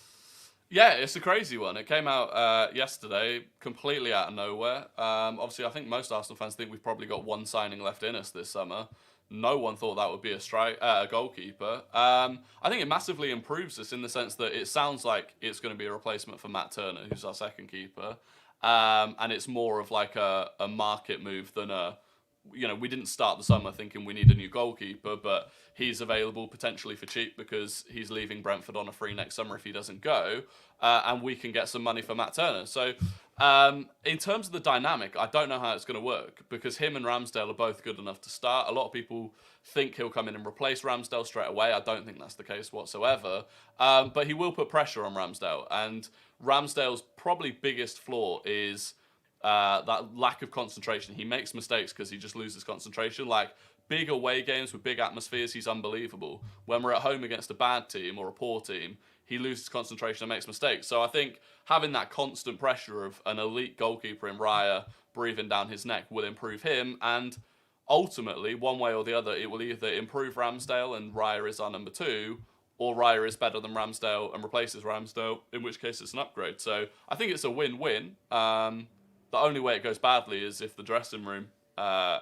Yeah, it's a crazy one. It came out yesterday, completely out of nowhere. Obviously, I think most Arsenal fans think we've probably got one signing left in us this summer. No one thought that would be a goalkeeper. I think it massively improves us in the sense that it sounds like it's going to be a replacement for Matt Turner, who's our second keeper. And it's more of like a market move than we didn't start the summer thinking we need a new goalkeeper, but he's available potentially for cheap because he's leaving Brentford on a free next summer if he doesn't go, and we can get some money for Matt Turner. So in terms of the dynamic, I don't know how it's going to work because him and Ramsdale are both good enough to start. A lot of people think he'll come in and replace Ramsdale straight away. I don't think that's the case whatsoever, but he will put pressure on Ramsdale, and Ramsdale's probably biggest flaw is that lack of concentration. He makes mistakes because he just loses concentration. Like big away games with big atmospheres, he's unbelievable. When we're at home against a bad team or a poor team, he loses concentration and makes mistakes. So I think having that constant pressure of an elite goalkeeper in Raya breathing down his neck will improve him. And ultimately, one way or the other, it will either improve Ramsdale and Raya is our number 2, or Raya is better than Ramsdale and replaces Ramsdale, in which case it's an upgrade. So I think it's a win-win. The only way it goes badly is if the dressing room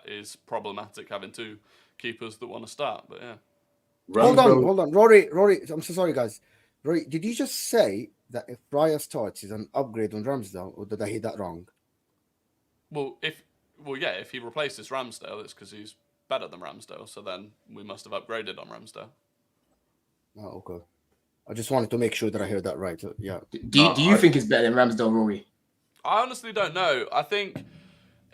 is problematic, having 2 keepers that want to start. But yeah. Hold on. Rory, I'm so sorry, guys. Rory, did you just say that if Raya starts is an upgrade on Ramsdale, or did I hear that wrong? Well, if he replaces Ramsdale, it's because he's better than Ramsdale. So then we must have upgraded on Ramsdale. Oh, okay. I just wanted to make sure that I heard that right. Yeah. Do you think it's better than Ramsdale, Rory? I honestly don't know. I think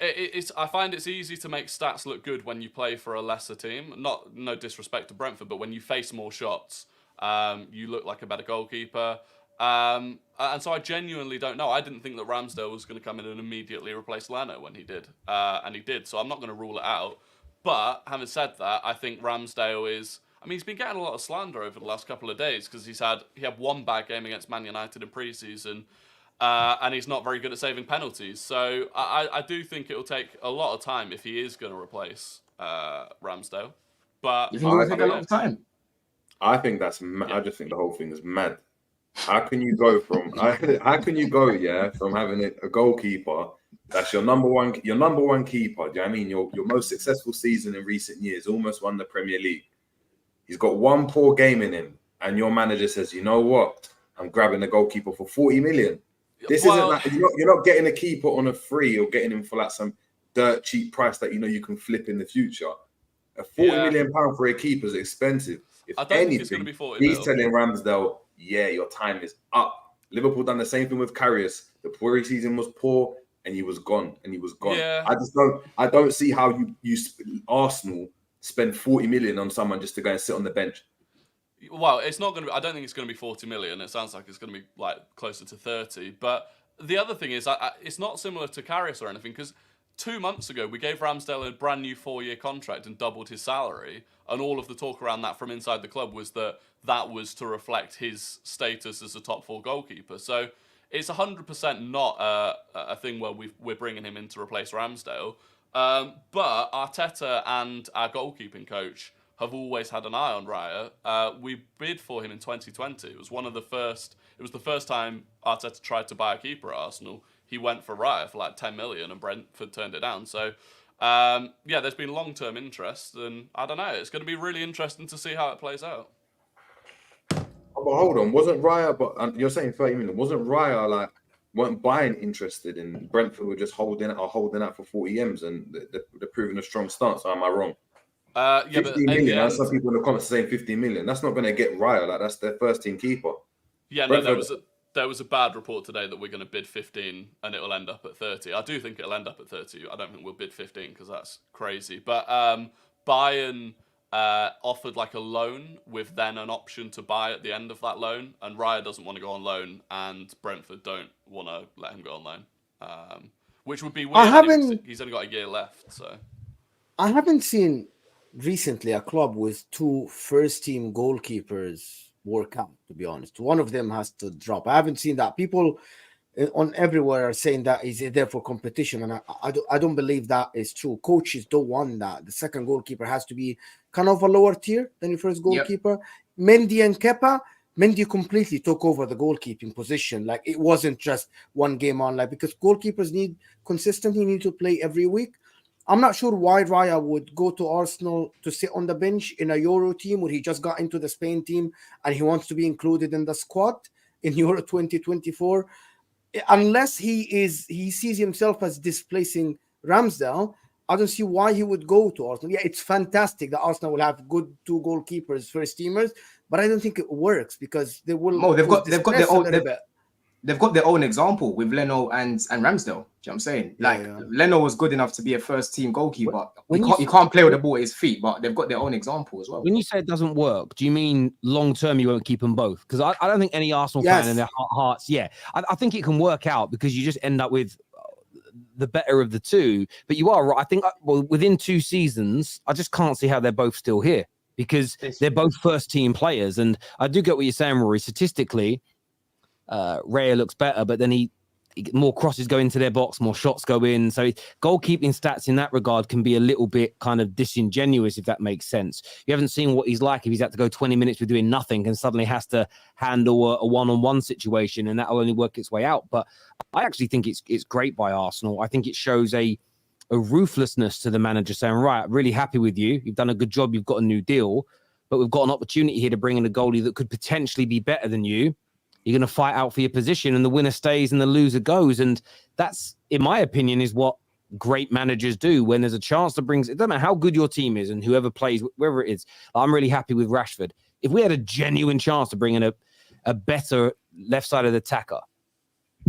I find it's easy to make stats look good when you play for a lesser team. No disrespect to Brentford, but when you face more shots, you look like a better goalkeeper. And so I genuinely don't know. I didn't think that Ramsdale was going to come in and immediately replace Leno when he did. And he did. So I'm not going to rule it out. But having said that, I think Ramsdale is... I mean, he's been getting a lot of slander over the last couple of days because he had one bad game against Man United in pre-season. and he's not very good at saving penalties. So I do think it will take a lot of time if he is going to replace Ramsdale. But You think it will take a long time? I think that's. I just think the whole thing is mad. How can you go from? How can you go? Yeah, from having a goalkeeper that's your number one keeper. Do you know what I mean? Your most successful season in recent years, almost won the Premier League. He's got one poor game in him, and your manager says, "You know what? I'm grabbing the goalkeeper for 40 million." This isn't like you're not getting a keeper on a free or getting him for like some dirt cheap price that you can flip in the future. A 40 million pound for a keeper is expensive. If I don't anything, think it's going to be 40 he's telling Ramsdale, yeah, your time is up. Liverpool done the same thing with Karius. The pre-season was poor, and he was gone. Yeah. I don't see how you Arsenal spend 40 million on someone just to go and sit on the bench. Well, it's not going to be. I don't think it's going to be 40 million. It sounds like it's going to be like closer to 30. But the other thing is, it's not similar to Karius or anything, because 2 months ago we gave Ramsdale a brand new 4-year contract and doubled his salary, and all of the talk around that from inside the club was that was to reflect his status as a top 4 goalkeeper. So it's 100% not a thing where we're bringing him in to replace Ramsdale. But Arteta and our goalkeeping coach have always had an eye on Raya. We bid for him in 2020. It was the first time Arteta tried to buy a keeper at Arsenal. He went for Raya for like 10 million and Brentford turned it down. So, there's been long-term interest, and I don't know. It's going to be really interesting to see how it plays out. Oh, but hold on, wasn't Raya? But you're saying 30 million. Wasn't Raya weren't buying interested in Brentford? Were just holding out for 40 M's, and they're proving a strong stance. Or am I wrong? 15 million. That's some people in the comments saying 15 million. That's not going to get Raya. That's their first team keeper. Yeah, Brentford, no, there was a bad report today that we're going to bid 15 and it'll end up at 30. I do think it'll end up at 30. I don't think we'll bid 15 because that's crazy. But Bayern offered like a loan with then an option to buy at the end of that loan, and Raya doesn't want to go on loan, and Brentford don't want to let him go on loan, which would be weird. He's only got a year left, so I haven't seen recently a club with 2 first-team goalkeepers work out, to be honest. One of them has to drop. I haven't seen that. People on everywhere are saying that is there for competition, and I don't believe that is true. Coaches don't want that. The second goalkeeper has to be kind of a lower tier than your first goalkeeper. Yep. Mendy and Kepa. Mendy completely took over the goalkeeping position. Like, it wasn't just one game on, because goalkeepers need to play every week. I'm not sure why Raya would go to Arsenal to sit on the bench in a Euro team where he just got into the Spain team and he wants to be included in the squad in Euro 2024. Unless he sees himself as displacing Ramsdale, I don't see why he would go to Arsenal. Yeah, it's fantastic that Arsenal will have good 2 goalkeepers, first teamers, but I don't think it works because they will. No, they've got their own example with Leno and Ramsdale. Do you know what I'm saying? Leno was good enough to be a first team goalkeeper. He can't play with the ball at his feet, but they've got their own example as well. When you say it doesn't work, do you mean long term you won't keep them both? Because I don't think any Arsenal fan in their hearts, I think it can work out because you just end up with the better of the 2. But you are right. I think within 2 seasons, I just can't see how they're both still here because they're both first team players. And I do get what you're saying, Rory. Statistically, Raya looks better, but then he more crosses go into their box, more shots go in. So goalkeeping stats in that regard can be a little bit kind of disingenuous, if that makes sense. You haven't seen what he's like if he's had to go 20 minutes with doing nothing and suddenly has to handle a one-on-one situation, and that'll only work its way out. But I actually think it's great by Arsenal. I think it shows a ruthlessness to the manager saying, right, really happy with you. You've done a good job. You've got a new deal, but we've got an opportunity here to bring in a goalie that could potentially be better than you. You're going to fight out for your position, and the winner stays and the loser goes. And that's, in my opinion, is what great managers do when there's a chance to bring. It doesn't matter how good your team is and whoever plays, wherever it is. I'm really happy with Rashford. If we had a genuine chance to bring in a better left-sided attacker,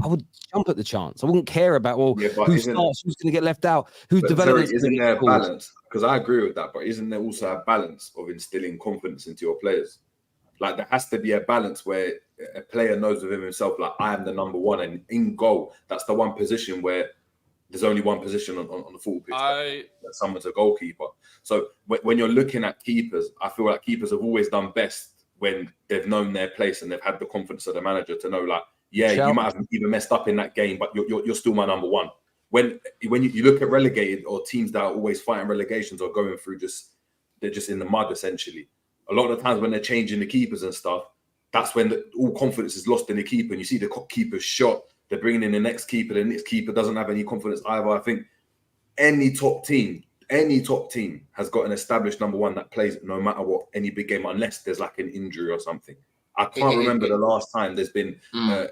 I would jump at the chance. I wouldn't care about, who starts, who's going to get left out, who's developing. Isn't there a balance? Because I agree with that, but isn't there also a balance of instilling confidence into your players? Like, there has to be a balance where a player knows within himself, like, I am the number one, and in goal, that's the one position where there's only one position on the football pitch. That someone's a goalkeeper. So when you're looking at keepers, I feel like keepers have always done best when they've known their place and they've had the confidence of the manager to know, like, yeah, Shout. you might have even messed up in that game, but you're still my number one. When you look at relegated or teams that are always fighting relegations or going through they're just in the mud essentially. A lot of the times when they're changing the keepers and stuff, that's when all confidence is lost in the keeper. And you see the keeper's shot, they're bringing in the next keeper doesn't have any confidence either. I think any top team has got an established number one that plays no matter what, any big game, unless there's like an injury or something. I can't remember the last time there's been a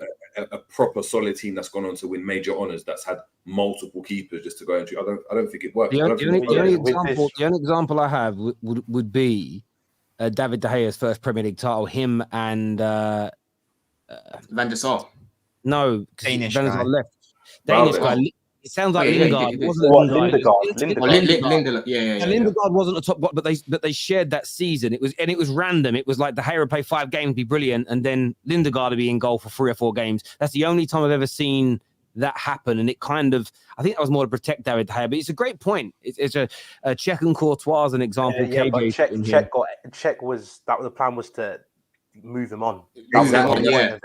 proper solid team that's gone on to win major honours that's had multiple keepers just to go into. I don't think it works. The only example I have would be David De Gea's first Premier League title. Him and Van der Sar. No, Danish Van der guy. Sar left. Danish Wow. guy. It sounds like Yeah, Lingard. it It is. wasn't Lindegaard. Lingard. Yeah. Lindegaard wasn't a top, but they shared that season. It was random. It was like De Gea would play 5 games, be brilliant, and then Lindegaard would be in goal for 3 or 4 games. That's the only time I've ever seen that happen, and it kind of, I think that was more to protect David De Gea. But it's a great point. It's a Czech and Courtois as an example. But the plan was to move him on. Exactly. Yeah.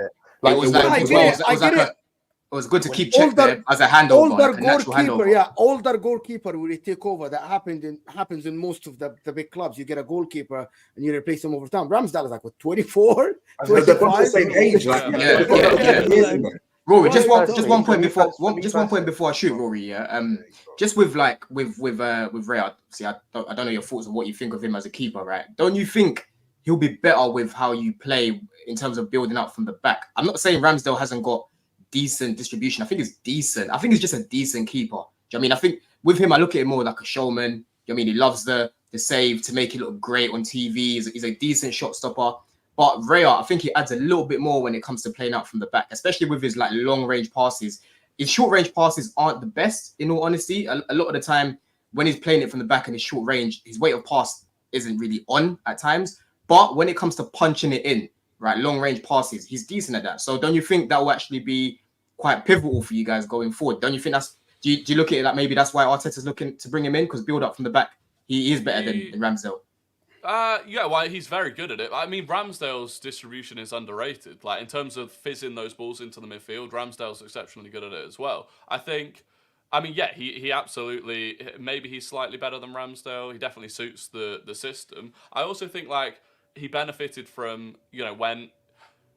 It was good to keep Czech there as a handover. Older goalkeeper will take over. That happens in most of the big clubs. You get a goalkeeper and you replace him over time. Ramsdale is like what, 24, 25? They're the same age. Rory, just one point before I shoot, Rory. Yeah. Just with Raya. See, I don't know your thoughts on what you think of him as a keeper, right? Don't you think he'll be better with how you play in terms of building up from the back? I'm not saying Ramsdale hasn't got decent distribution. I think it's decent. I think he's just a decent keeper. Do you know what I mean? I think with him, I look at him more like a showman. Do you know what I mean? He loves the save to make it look great on TV. He's a decent shot stopper. But Raya, I think he adds a little bit more when it comes to playing out from the back, especially with his like long range passes. His short range passes aren't the best, in all honesty. A lot of the time when he's playing it from the back and his short range, his weight of pass isn't really on at times. But when it comes to punching it in, right, long range passes, he's decent at that. So don't you think that will actually be quite pivotal for you guys going forward? Don't you think do you look at it like maybe that's why Arteta's looking to bring him in, because build up from the back, he is better than Ramsdale? Yeah, well, he's very good at it. I mean, Ramsdale's distribution is underrated. Like, in terms of fizzing those balls into the midfield, Ramsdale's exceptionally good at it as well. He absolutely, maybe he's slightly better than Ramsdale. He definitely suits the system. I also think, like, he benefited from,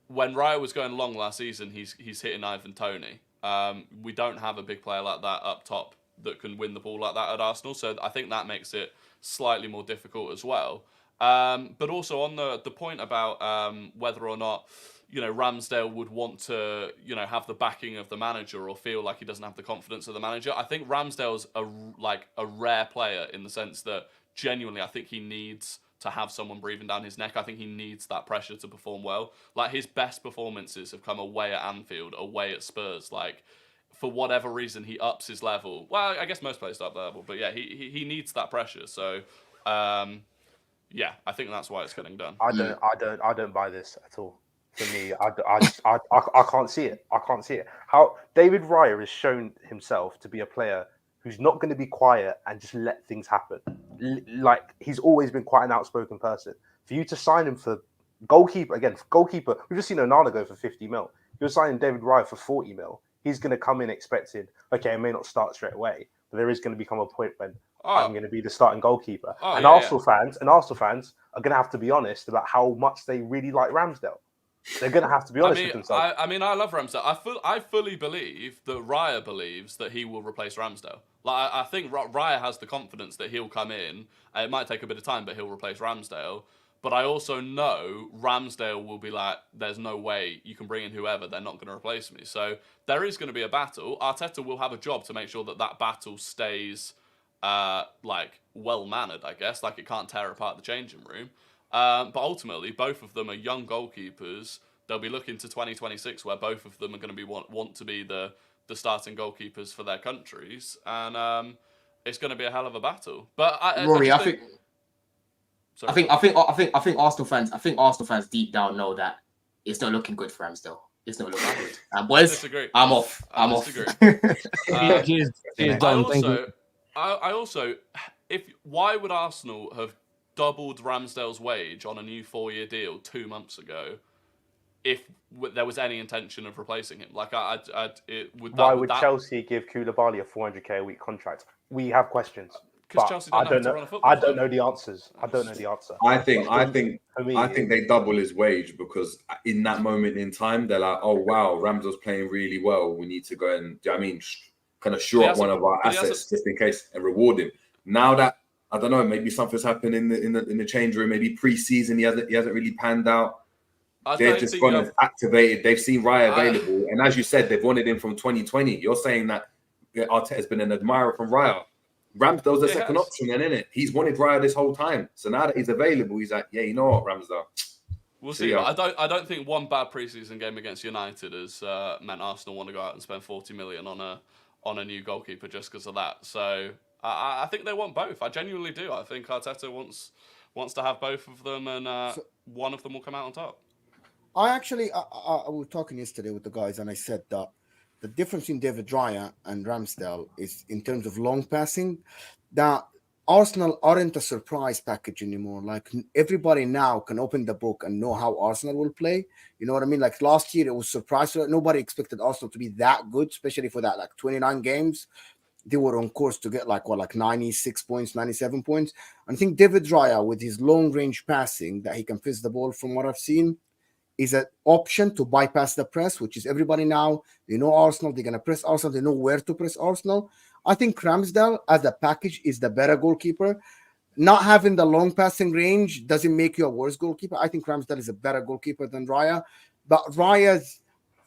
when Raya was going long last season, he's hitting Ivan Toney. We don't have a big player like that up top that can win the ball like that at Arsenal, so I think that makes it slightly more difficult as well. But also on the point about whether or not Ramsdale would want to have the backing of the manager or feel like he doesn't have the confidence of the manager. I think Ramsdale's a rare player in the sense that genuinely I think he needs to have someone breathing down his neck. I think he needs that pressure to perform well. Like, his best performances have come away at Anfield, away at Spurs. Like, for whatever reason, he ups his level. Well, I guess most players up the level, but yeah, he needs that pressure. So, yeah, I think that's why it's getting done. I don't buy this at all. For me, I can't see it. I can't see it. How David Raya has shown himself to be a player who's not going to be quiet and just let things happen. Like, he's always been quite an outspoken person. For you to sign him for goalkeeper, we've just seen Onana go for 50 mil. You're signing David Raya for 40 mil. He's going to come in expecting, okay, I may not start straight away, but there is going to become a point when I'm going to be the starting goalkeeper. Arsenal fans are going to have to be honest about how much they really like Ramsdale. They're going to have to be honest with themselves. I love Ramsdale. I fully believe that Raya believes that he will replace Ramsdale. Like, I think Raya has the confidence that he'll come in. It might take a bit of time, but he'll replace Ramsdale. But I also know Ramsdale will be like, there's no way you can bring in whoever, they're not going to replace me. So there is going to be a battle. Arteta will have a job to make sure that battle stays well-mannered, I guess. Like, it can't tear apart the changing room. But ultimately, both of them are young goalkeepers. They'll be looking to 2026, where both of them are going to be want to be the starting goalkeepers for their countries, and it's going to be a hell of a battle. But Rory, I think Arsenal fans deep down know that it's not looking good for Ramsdale. It's not looking good. Boys, disagree. I'm off. I also, why would Arsenal have doubled Ramsdale's wage on a new 4-year deal 2 months ago if there was any intention of replacing him. Like, Why would Chelsea give Koulibaly a 400k a week contract? We have questions. Because Chelsea don't know how to run a football I don't club. know the answers. I don't know the answer. I think For me, I think they double his wage because in that moment in time, they're like, oh wow, Ramsdale's playing really well. We need to go and, do you know what I mean, kind of shore up one of our assets just in case and reward him. Now that, I don't know, maybe something's happened in the change room. Maybe pre-season he hasn't really panned out. They've just gone and activated. They've seen Raya available, and as you said, they've wanted him from 2020. You're saying that Arteta's been an admirer from Raya. Ramsdale's the second option, then, isn't it? He's wanted Raya this whole time. So now that he's available, he's like, yeah, you know what, Ramsdale. We'll see. But I don't think one bad preseason game against United has meant Arsenal want to go out and spend 40 million on a new goalkeeper just because of that. So I think they want both. I genuinely do. I think Arteta wants to have both of them, and one of them will come out on top. I was talking yesterday with the guys, and I said that the difference in David Raya and Ramsdale is in terms of long passing, that Arsenal aren't a surprise package anymore. Like, everybody now can open the book and know how Arsenal will play. You know what I mean? Like, last year it was surprise. Nobody expected Arsenal to be that good, especially for that 29 games. They were on course to get 96 points, 97 points. And I think David Raya, with his long range passing, that he can fizz the ball from what I've seen, is an option to bypass the press, which is everybody now, they know Arsenal, they're going to press Arsenal, they know where to press Arsenal. I think Ramsdale as a package is the better goalkeeper. Not having the long passing range doesn't make you a worse goalkeeper. I think Ramsdale is a better goalkeeper than Raya. But Raya's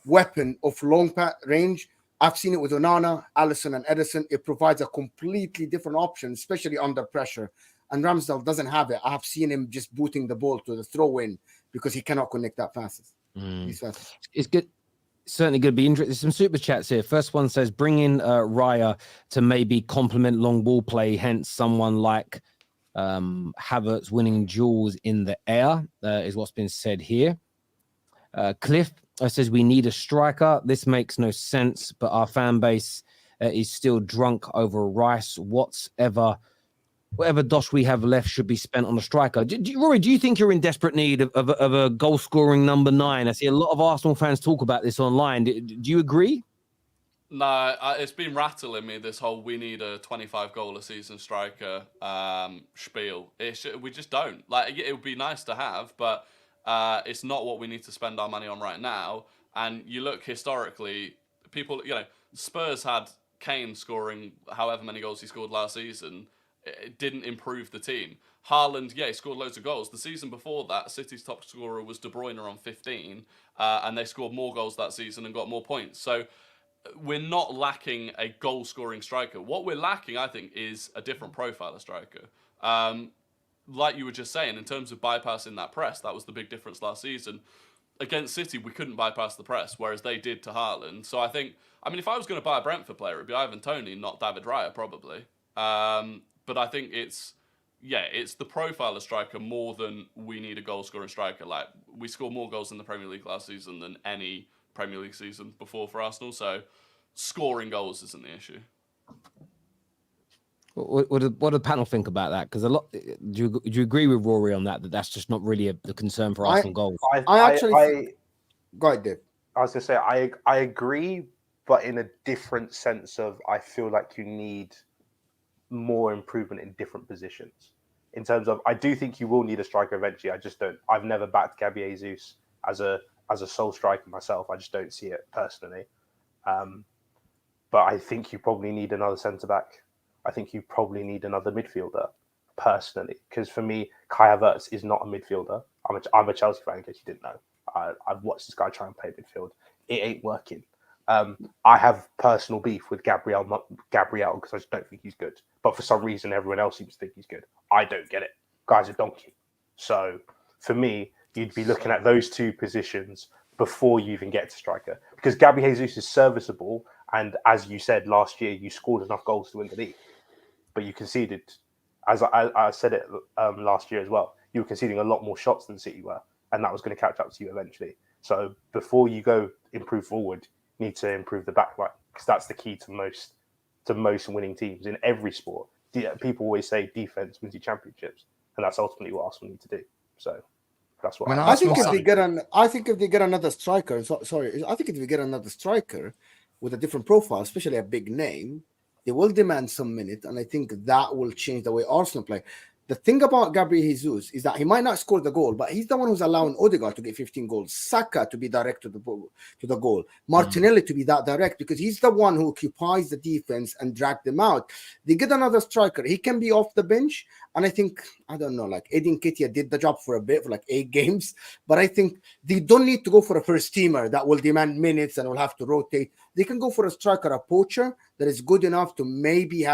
weapon of long range, I've seen it with Onana, Alisson, and Edison. It provides a completely different option, especially under pressure. And Ramsdale doesn't have it. I have seen him just booting the ball to the throw-in because he cannot connect that passes. It's good. Certainly going to be interesting. Some super chats here. First one says, bring in Raya to maybe complement long ball play, hence someone like Havertz winning duels in the air, is what's been said here. Cliff says, we need a striker. This makes no sense, but our fan base is still drunk over Rice. Whatever dosh we have left should be spent on a striker. Rory, do you think you're in desperate need of a goal-scoring number 9? I see a lot of Arsenal fans talk about this online. Do you agree? No, it's been rattling me, this whole we need a 25-goal-a-season striker spiel. We just don't. It would be nice to have, but it's not what we need to spend our money on right now. And you look historically, people, Spurs had Kane scoring however many goals he scored last season. It didn't improve the team. Haaland, he scored loads of goals. The season before that, City's top scorer was De Bruyne on 15, and they scored more goals that season and got more points. So we're not lacking a goal-scoring striker. What we're lacking, I think, is a different profile of striker. Like you were just saying, in terms of bypassing that press, that was the big difference last season. Against City, we couldn't bypass the press, whereas they did to Haaland. So I think, if I was going to buy a Brentford player, it'd be Ivan Toney, not David Raya, probably. But I think it's the profile of striker more than we need a goal-scoring striker. Like, we scored more goals in the Premier League last season than any Premier League season before for Arsenal. So scoring goals isn't the issue. What do the panel think about that? Because do you agree with Rory on that that's just not really the concern for Arsenal goals? Go ahead, Dave. I was going to say, I agree, but in a different sense of, I feel like you need more improvement in different positions. In terms of, I do think you will need a striker eventually. I just don't. I've never backed Gabby Jesus as a sole striker myself. I just don't see it personally. But I think you probably need another centre back. I think you probably need another midfielder, personally. Because for me, Kai Havertz is not a midfielder. I'm a Chelsea fan, in case you didn't know. I've watched this guy try and play midfield. It ain't working. I have personal beef with Gabriel because I just don't think he's good. But for some reason, everyone else seems to think he's good. I don't get it. Guy's a donkey. So for me, you'd be looking at those two positions before you even get to striker. Because Gabby Jesus is serviceable. And as you said, last year, you scored enough goals to win the league. But you conceded, as I said it last year as well, you were conceding a lot more shots than City were. And that was going to catch up to you eventually. So before you go improve forward, need to improve the back line, because that's the key to most winning teams in every sport. People always say defense wins you championships, and that's ultimately what Arsenal need to do. So That's what When I I think Arsenal if they get another striker, I think if they get another striker with a different profile, especially a big name, they will demand some minute, and I think that will change the way Arsenal play. The thing about Gabriel Jesus is that he might not score the goal, but he's the one who's allowing Odegaard to get 15 goals, Saka to be direct to the goal, Martinelli to be that direct, because he's the one who occupies the defense and drag them out. They get another striker, he can be off the bench, and I think, I don't know, like Edin Ketia did the job for a bit, for like 8 games, but I think they don't need to go for a first teamer that will demand minutes and will have to rotate. They can go for a striker, a poacher that is good enough to maybe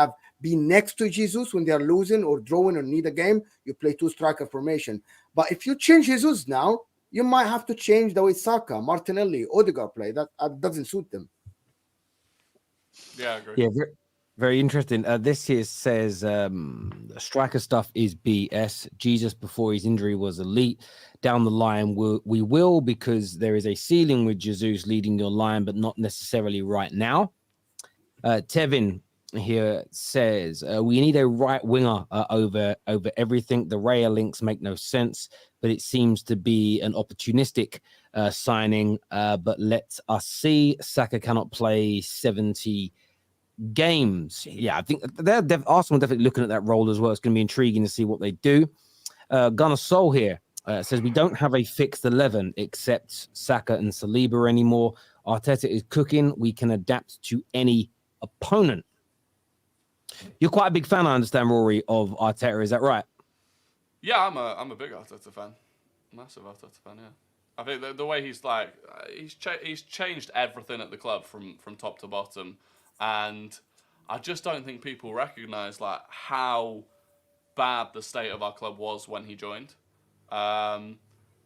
be next to Jesus when they are losing or drawing or need a game. You play 2 striker formation. But if you change Jesus now, you might have to change the way Saka, Martinelli, Odegaard play. That doesn't suit them. Yeah, I agree. Yeah, very, very interesting. This here says striker stuff is BS. Jesus before his injury was elite. Down the line, we will, because there is a ceiling with Jesus leading your line, but not necessarily right now. Tevin here says we need a right winger over everything. The Raya links make no sense, but it seems to be an opportunistic signing. But let us see. Saka cannot play 70 games. Yeah, I think Arsenal definitely looking at that role as well. It's going to be intriguing to see what they do. Gunnar Sol here says we don't have a fixed 11 except Saka and Saliba anymore. Arteta is cooking. We can adapt to any opponent. You're quite a big fan, I understand, Rory, of Arteta. Is that right? Yeah, I'm a big Arteta fan, massive Arteta fan. Yeah, I think the way he's like he's changed everything at the club from top to bottom, and I just don't think people recognise like how bad the state of our club was when he joined.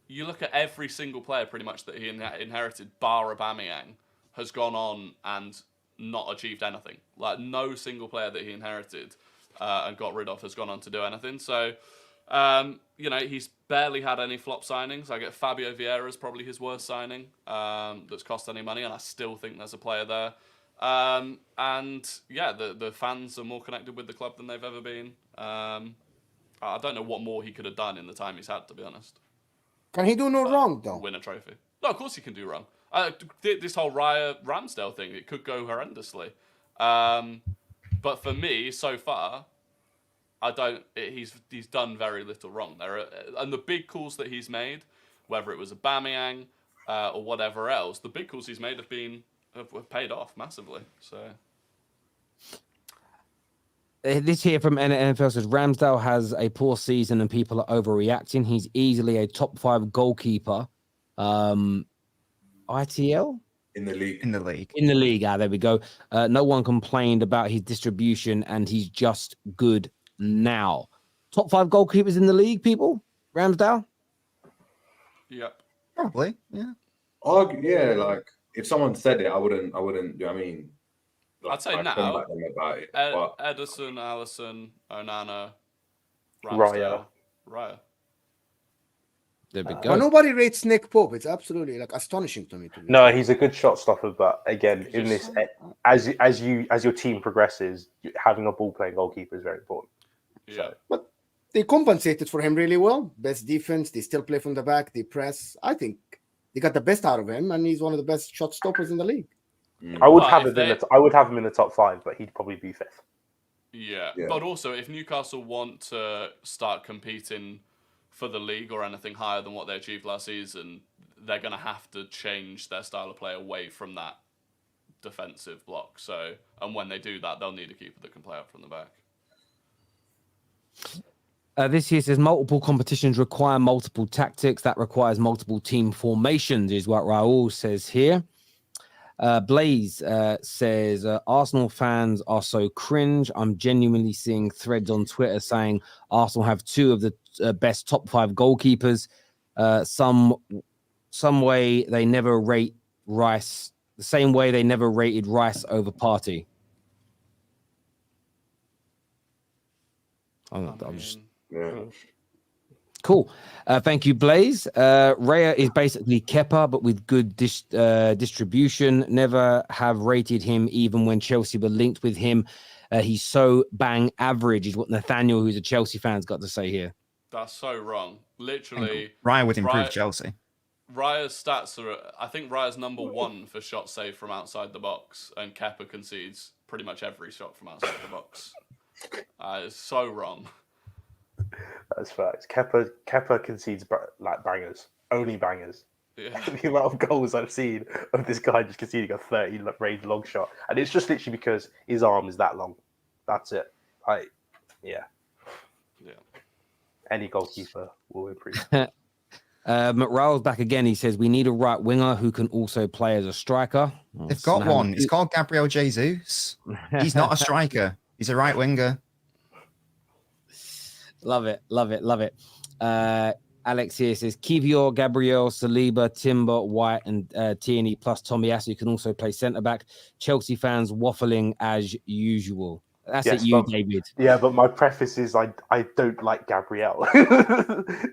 You look at every single player pretty much that he inherited, bar Aubameyang, has gone on and not achieved anything. Like no single player that he inherited and got rid of has gone on to do anything. So, he's barely had any flop signings. I get Fabio Vieira's probably his worst signing that's cost any money, and I still think there's a player there. And yeah, the fans are more connected with the club than they've ever been. I don't know what more he could have done in the time he's had, to be honest. Can he do no wrong, though? Win a trophy. No, of course he can do wrong. This whole Raya Ramsdale thing, it could go horrendously. But for me, so far, he's done very little wrong. And the big calls that he's made, whether it was Aubameyang or whatever else, the big calls he's made have paid off massively. So this here from NFL says Ramsdale has a poor season and people are overreacting. He's easily a top 5 goalkeeper. ITL? In the league. In the league. In the league. There we go. No one complained about his distribution, and he's just good now. Top 5 goalkeepers in the league, people? Ramsdale? Yep. Probably, yeah. Yeah, like if someone said it, I wouldn't. Do I mean? Like, I'd say I'd now. combat them about it, but Ederson, Alisson, Onana, Ramsdale, Raya. There we But go. nobody rates Nick Pope. It's absolutely like astonishing to me. No, he's a good shot stopper, but again, in this, as your team progresses, having a ball playing goalkeeper is very important. Yeah. But they compensated for him really well. Best defense. They still play from the back. They press. I think they got the best out of him, and he's one of the best shot stoppers in the league. I would have him in the top 5, but he'd probably be 5th. Yeah, but also if Newcastle want to start competing for the league or anything higher than what they achieved last season, they're going to have to change their style of play away from that defensive block. So, and when they do that, they'll need a keeper that can play up from the back. This year says multiple competitions require multiple tactics. That requires multiple team formations, is what Raul says here. Blaze says Arsenal fans are so cringe. I'm genuinely seeing threads on Twitter saying Arsenal have 2 of the best top 5 goalkeepers. Some way they never rate Rice the same way they never rated Rice over Partey. Cool. Thank you, Blaze. Raya is basically Kepa, but with good distribution. Never have rated him even when Chelsea were linked with him. He's so bang average, is what Nathaniel, who's a Chelsea fan, has got to say here. That's so wrong. Literally, Raya would improve Raya- Chelsea. Raya's stats are. I think Raya's number 1 for shots saved from outside the box, and Kepa concedes pretty much every shot from outside the box. It's so wrong. That's facts. Kepa concedes like bangers, only bangers. Yeah. The amount of goals I've seen of this guy just conceding a 30-range long shot, and it's just literally because his arm is that long. That's it. Yeah. Any goalkeeper will improve. McRao's back again. He says we need a right winger who can also play as a striker. They've got one. It's called Gabriel Jesus. He's not a striker. He's a right winger. Love it. Alex here says Kivior, Gabriel, Saliba, Timber, White, and Tierney plus Tomiyasu can also play centre back. Chelsea fans waffling as usual. That's Yes, it, you, but- David. Yeah, but my preface is I don't like Gabriel.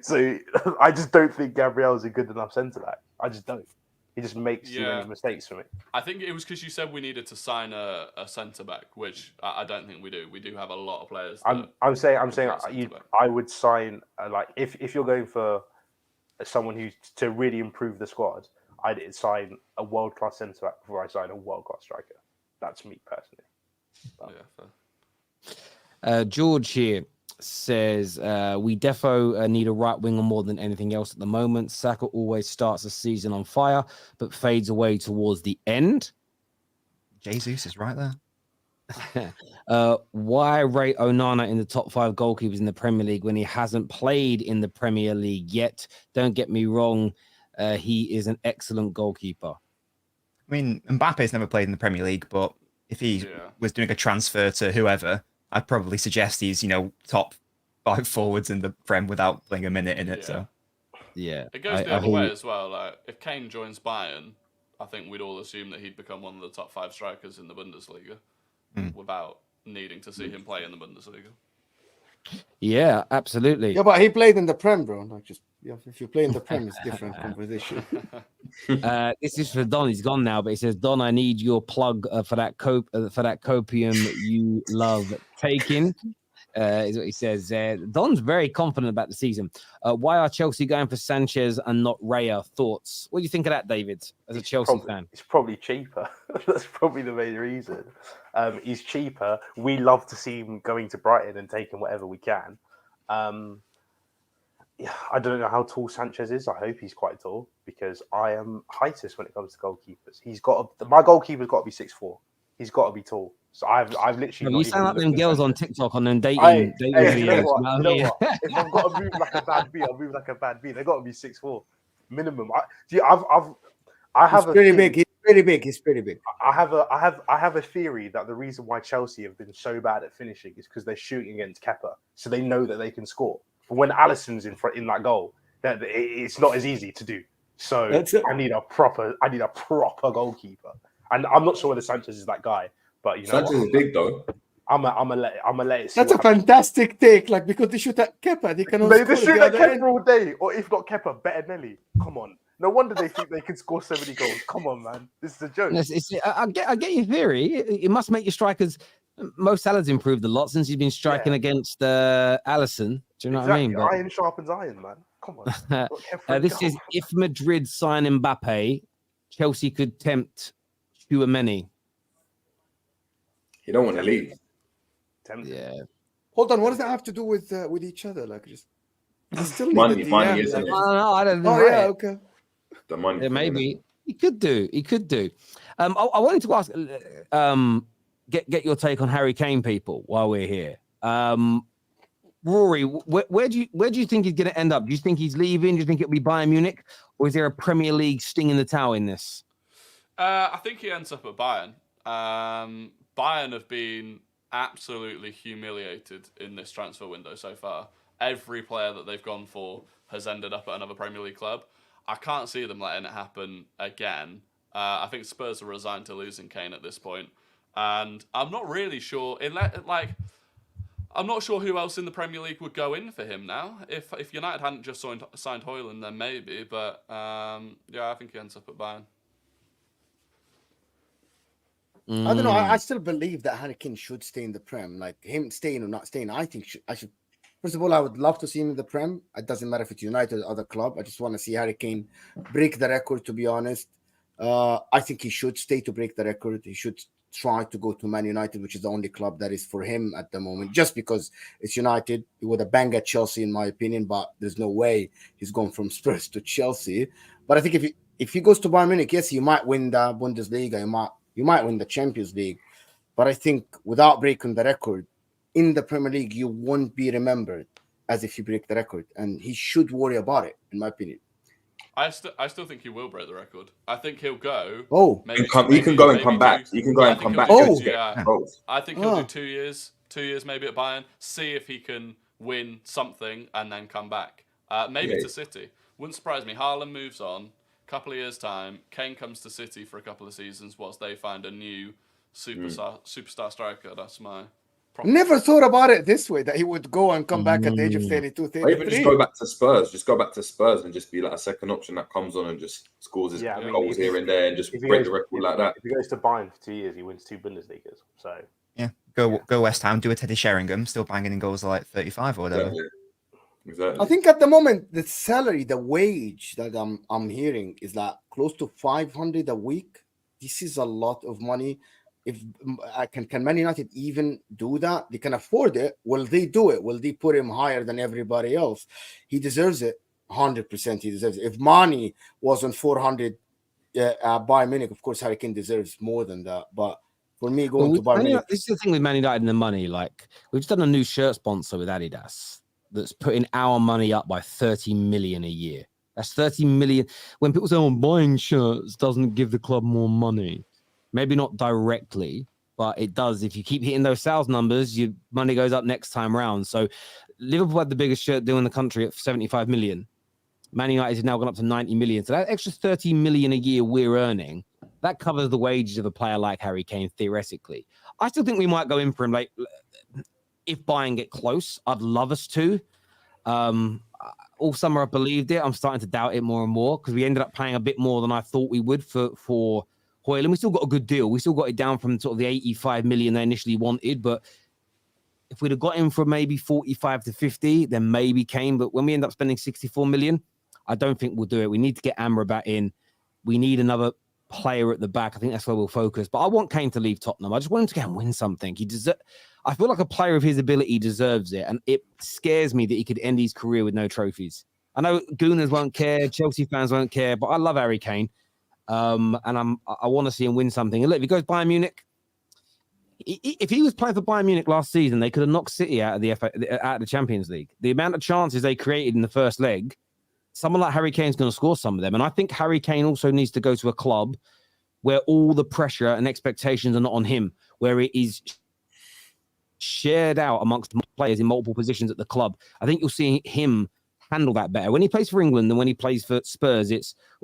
So I just don't think Gabriel is a good enough centre back. I just don't. He just makes too many mistakes for me. I think it was because you said we needed to sign a centre back, which I don't think we do. We do have a lot of players. I'm saying centre-back. I would sign like if you're going for someone who's to really improve the squad, I'd sign a world-class centre back before I sign a world-class striker. That's me personally. Yeah, fair. George here says we defo need a right winger more than anything else at the moment. Saka always starts the season on fire, but fades away towards the end. Jesus is right there. Why rate Onana in the top 5 goalkeepers in the Premier League when he hasn't played in the Premier League yet? Don't get me wrong, he is an excellent goalkeeper. I mean, Mbappe's never played in the Premier League, but if he was doing a transfer to whoever, I'd probably suggest he's, top 5 forwards in the Prem without playing a minute in it. So, yeah, it goes the other way as well. Like if Kane joins Bayern, I think we'd all assume that he'd become one of the top 5 strikers in the Bundesliga without needing to see him play in the Bundesliga. Yeah, absolutely. Yeah, but he played in the Prem, bro. Like if you play in the Prem, it's different composition. This is for Don. He's gone now, but he says, Don, I need your plug for that copium you love taking. Is what he says. Don's very confident about the season. Why are Chelsea going for Sanches and not Raya? Thoughts? What do you think of that, David, as a Chelsea fan? It's probably cheaper. That's probably the main reason. He's cheaper. We love to see him going to Brighton and taking whatever we can. I don't know how tall Sanches is. I hope he's quite tall because I am heightest when it comes to goalkeepers. My goalkeeper's got to be 6'4". He's got to be tall. So I've literally. You sound like them girls on TikTok on them dating videos. You know what? If I've got to move like a bad bee, I'll move like a bad bee. They got to be 6'4" minimum. I have He's pretty big. He's pretty big. I have a theory that the reason why Chelsea have been so bad at finishing is because they're shooting against Kepa, so they know that they can score. But when Alisson's in that goal, that it's not as easy to do. So I need a proper goalkeeper, and I'm not sure whether Sanches is that guy. But Sanches is big though. I'm gonna let it. That's a fantastic take. Like because they shoot at Kepa, they can. They shoot at Kepa all day, or if not Kepa, Bettinelli. Come on. No wonder they think they can score so many goals. Come on, man. This is a joke. I get your theory. It must make your strikers. Mo Salah's improved a lot since he's been striking against Alisson. Do you know what I mean? But, iron sharpens iron, man. Come on. This is if Madrid sign Mbappe, Chelsea could tempt Tchouaméni. You don't want to leave. Yeah. Hold on. What does that have to do with each other? Like just still money, isn't it? I don't know. Oh yeah, okay. The money. Yeah, maybe he could do. I wanted to ask, get your take on Harry Kane, people, while we're here. Rory, where do you think he's going to end up? Do you think he's leaving? Do you think it'll be Bayern Munich, or is there a Premier League sting in the towel in this? I think he ends up at Bayern. Bayern have been absolutely humiliated in this transfer window so far. Every player that they've gone for has ended up at another Premier League club. I can't see them letting it happen again. I think Spurs are resigned to losing Kane at this point. And I'm not really sure. I'm not sure who else in the Premier League would go in for him now. If United hadn't just signed Højlund, then maybe. But I think he ends up at Bayern. I don't know. I still believe that Harry Kane should stay in the Prem. Like him staying or not staying, I think First of all, I would love to see him in the Prem. It doesn't matter if it's United or other club. I just want to see Harry Kane break the record, to be honest. I think he should stay to break the record. He should try to go to Man United, which is the only club that is for him at the moment, just because it's United. He would have banged at Chelsea, in my opinion, but there's no way he's going from Spurs to Chelsea. But I think if he goes to Bayern Munich, yes, you might win the Bundesliga, you might win the Champions League. But I think without breaking the record in the Premier League, you won't be remembered as if you break the record, and he should worry about it, in my opinion. I still think he will break the record. I think he'll go. Oh, he can go and come back. You can go and come back. I think he'll do 2 years. 2 years maybe at Bayern. See if he can win something and then come back. Maybe to City. Wouldn't surprise me. Haaland moves on. Couple of years time. Kane comes to City for a couple of seasons whilst they find a new superstar striker. That's my. Never thought about it this way, that he would go and come back at the age of 32, 33. Or even just go back to Spurs. Just go back to Spurs and just be like a second option that comes on and just scores his goals here and there and just break the record like that. If he goes to Bayern for 2 years, he wins 2 Bundesligas. So yeah, go West Ham, do a Teddy Sheringham, still banging in goals like 35 or whatever. Exactly. I think at the moment the salary, the wage that I'm hearing is like close to 500 a week. This is a lot of money. If can Man United even do that? They can afford it. Will they do it? Will they put him higher than everybody else? He deserves it. 100% he deserves it. If Mane was on 400 Bayern Munich, of course Harry Kane deserves more than that. But for me, going to Bayern Munich, this is the thing with Man United and the money. Like, we've done a new shirt sponsor with Adidas that's putting our money up by 30 million a year. That's 30 million. When people say, "Oh, buying shirts doesn't give the club more money," maybe not directly, but it does. If you keep hitting those sales numbers, your money goes up next time round. So Liverpool had the biggest shirt deal in the country at 75 million. Man United has now gone up to 90 million. So that extra 30 million a year we're earning, that covers the wages of a player like Harry Kane, theoretically. I still think we might go in for him. Like, if Bayern get close, I'd love us to. All summer I believed it. I'm starting to doubt it more and more because we ended up paying a bit more than I thought we would for Hoyland. We still got a good deal. We still got it down from sort of the 85 million they initially wanted. But if we'd have got him for maybe 45 to 50, then maybe Kane. But when we end up spending 64 million, I don't think we'll do it. We need to get Amrabat in. We need another player at the back. I think that's where we'll focus. But I want Kane to leave Tottenham. I just want him to go and win something. I feel like a player of his ability deserves it. And it scares me that he could end his career with no trophies. I know Gooners won't care. Chelsea fans won't care. But I love Harry Kane. And I want to see him win something. And look, if he goes Bayern Munich, if he was playing for Bayern Munich last season, they could have knocked City out of the Champions League. The amount of chances they created in the first leg, someone like Harry Kane's going to score some of them. And I think Harry Kane also needs to go to a club where all the pressure and expectations are not on him, where it is shared out amongst players in multiple positions at the club. I think you'll see him handle that better. When he plays for England and when he plays for Spurs,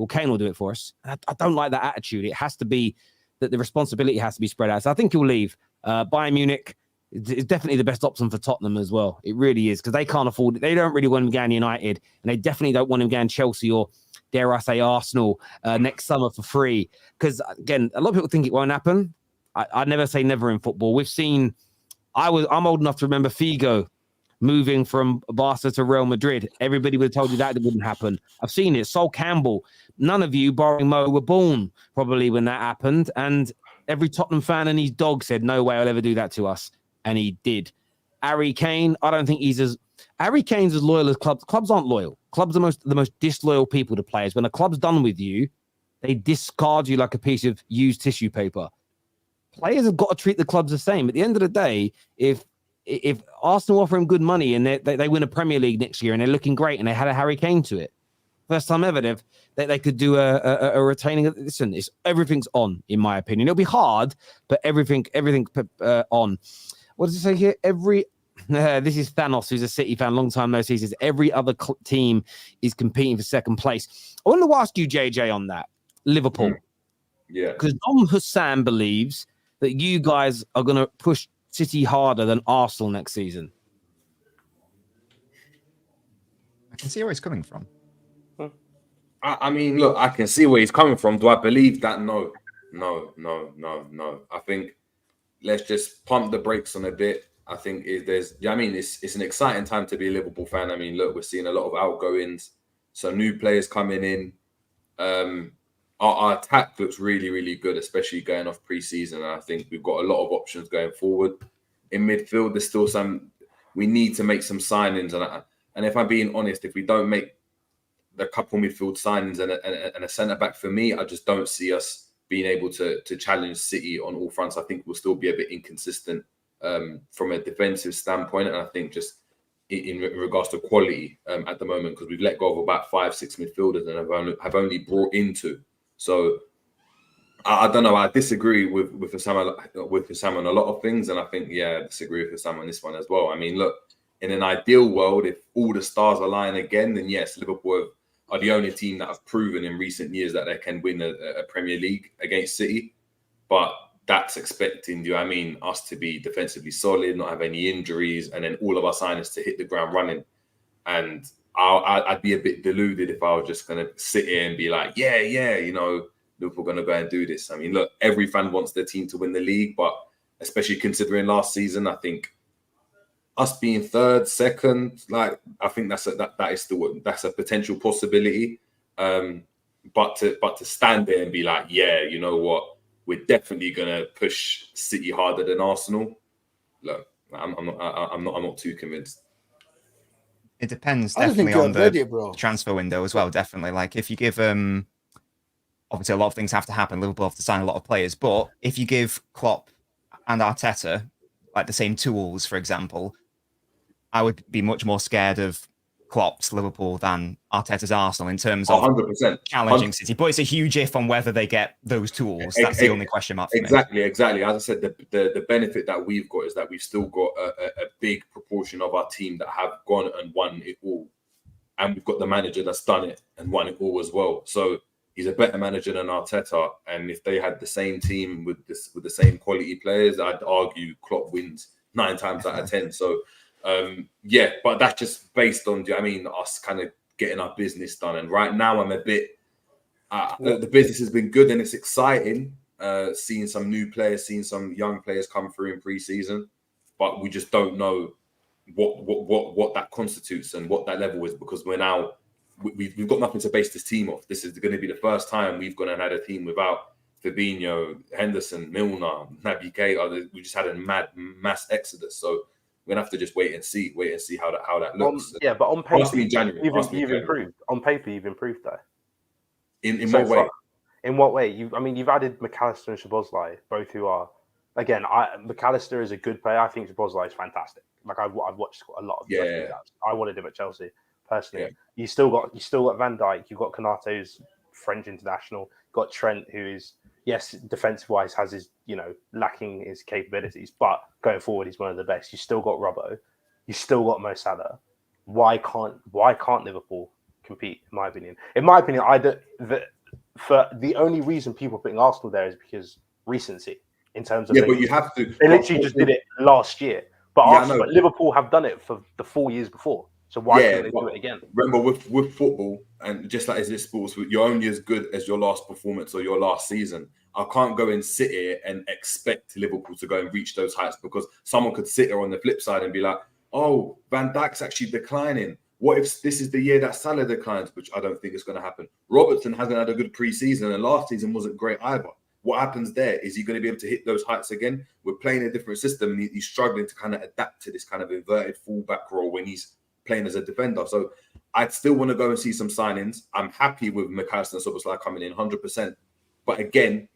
Kane will do it for us. I don't like that attitude. It has to be that the responsibility has to be spread out. So I think he'll leave. Bayern Munich is definitely the best option for Tottenham as well. It really is, because they can't afford it. They don't really want him going United, and they definitely don't want him going Chelsea or, dare I say, Arsenal next summer for free. Because, again, a lot of people think it won't happen. I never say never in football. We've seen, I'm old enough to remember Figo moving from Barca to Real Madrid. Everybody would have told you that it wouldn't happen. I've seen it. Sol Campbell, none of you, barring Mo, were born probably when that happened. And every Tottenham fan and his dog said, no way I'll ever do that to us. And he did. Harry Kane, I don't think Harry Kane's as loyal as clubs. Clubs aren't loyal. Clubs are the most disloyal people to players. When a club's done with you, they discard you like a piece of used tissue paper. Players have got to treat the clubs the same. At the end of the day, if Arsenal offer him good money and they win a Premier League next year and they're looking great and they had a Harry Kane to it, first time ever they could do a retaining. Listen, everything's on, in my opinion. It'll be hard, but everything on. What does it say here? This is Thanos, who's a City fan, long time no see. Says every other team is competing for second place. I want to ask you, JJ, on that. Liverpool. Yeah. Because Dom Hussain believes that you guys are going to push City harder than Arsenal next season. I can see where he's coming from. I mean, look, I can see where he's coming from. Do I believe that? No. I think let's just pump the brakes on a bit. I think it's an exciting time to be a Liverpool fan. I mean, look, we're seeing a lot of outgoings, some new players coming in. Our attack looks really, really good, especially going off pre-season. And I think we've got a lot of options going forward. In midfield, there's still we need to make some signings. And if I'm being honest, if we don't make the couple midfield signings and a centre-back, for me, I just don't see us being able to challenge City on all fronts. I think we'll still be a bit inconsistent from a defensive standpoint. And I think just in regards to quality at the moment, because we've let go of about 5-6 midfielders and have only brought in 2. So I don't know. I disagree with Hussam on a lot of things, and I think I disagree with Hussam on this one as well. I mean, look, in an ideal world, if all the stars align again, then yes, Liverpool are the only team that have proven in recent years that they can win a Premier League against City. But that's expecting, us to be defensively solid, not have any injuries, and then all of our signings to hit the ground running. And I'd be a bit deluded if I was just going to sit here and be like, Liverpool going to go and do this. I mean, look, every fan wants their team to win the league, but especially considering last season, I think us being third, second, I think that's a potential possibility. But to stand there and be like, you know what, we're definitely going to push City harder than Arsenal. Look, I'm not too convinced. It depends I don't think definitely on you're the ready, bro. transfer window as well. Definitely, like if you give obviously a lot of things have to happen. Liverpool have to sign a lot of players, but if you give Klopp and Arteta like the same tools, for example, I would be much more scared of Klopp's Liverpool than Arteta's Arsenal in terms of 100%. challenging City. But it's a huge if on whether they get those tools. That's the only question mark for me. Exactly. As I said, the benefit that we've got is that we've still got a big proportion of our team that have gone and won it all. And we've got the manager that's done it and won it all as well. So he's a better manager than Arteta. And if they had the same team with the same quality players, I'd argue Klopp wins 9 times out of 10. So but that's just based on, us kind of getting our business done. And right now I'm a bit, the business has been good and it's exciting, seeing some new players, seeing some young players come through in pre-season, but we just don't know what that constitutes and what that level is, because we've got nothing to base this team off. This is going to be the first time we've gone and had a team without Fabinho, Henderson, Milner, Naby Keita. We just had a mass exodus. So we're gonna have to just wait and see how that looks. But on paper, ask me in January. You've improved. On paper, you've improved though. In what way? In what way? You've added McAllister and Szoboszlai, both who are, again, McAllister is a good player. I think Szoboszlai is fantastic. Like I've watched a lot of. Yeah. I wanted him at Chelsea personally. Yeah. You still got Van Dijk. You've got Konate, who's French international. You've got Trent, who is, yes, defensive wise has his, lacking his capabilities, but going forward he's one of the best. You still got Robbo, you still got Mo Salah. Why can't Liverpool compete? In my opinion, for the only reason people are putting Arsenal there is because recency in terms of but you have to. They literally just did it last year, but Liverpool have done it for the 4 years before. So why can't they do it again? Remember, with football, and just like as this sports, you're only as good as your last performance or your last season. I can't go and sit here and expect Liverpool to go and reach those heights, because someone could sit here on the flip side and be like, oh, Van Dijk's actually declining. What if this is the year that Salah declines, which I don't think is going to happen. Robertson hasn't had a good pre-season, and last season wasn't great either. What happens there? Is he going to be able to hit those heights again? We're playing a different system, and he's struggling to kind of adapt to this kind of inverted fullback role when he's playing as a defender. So I'd still want to go and see some signings. I'm happy with McAllister and Szoboszlai coming in 100%. But again,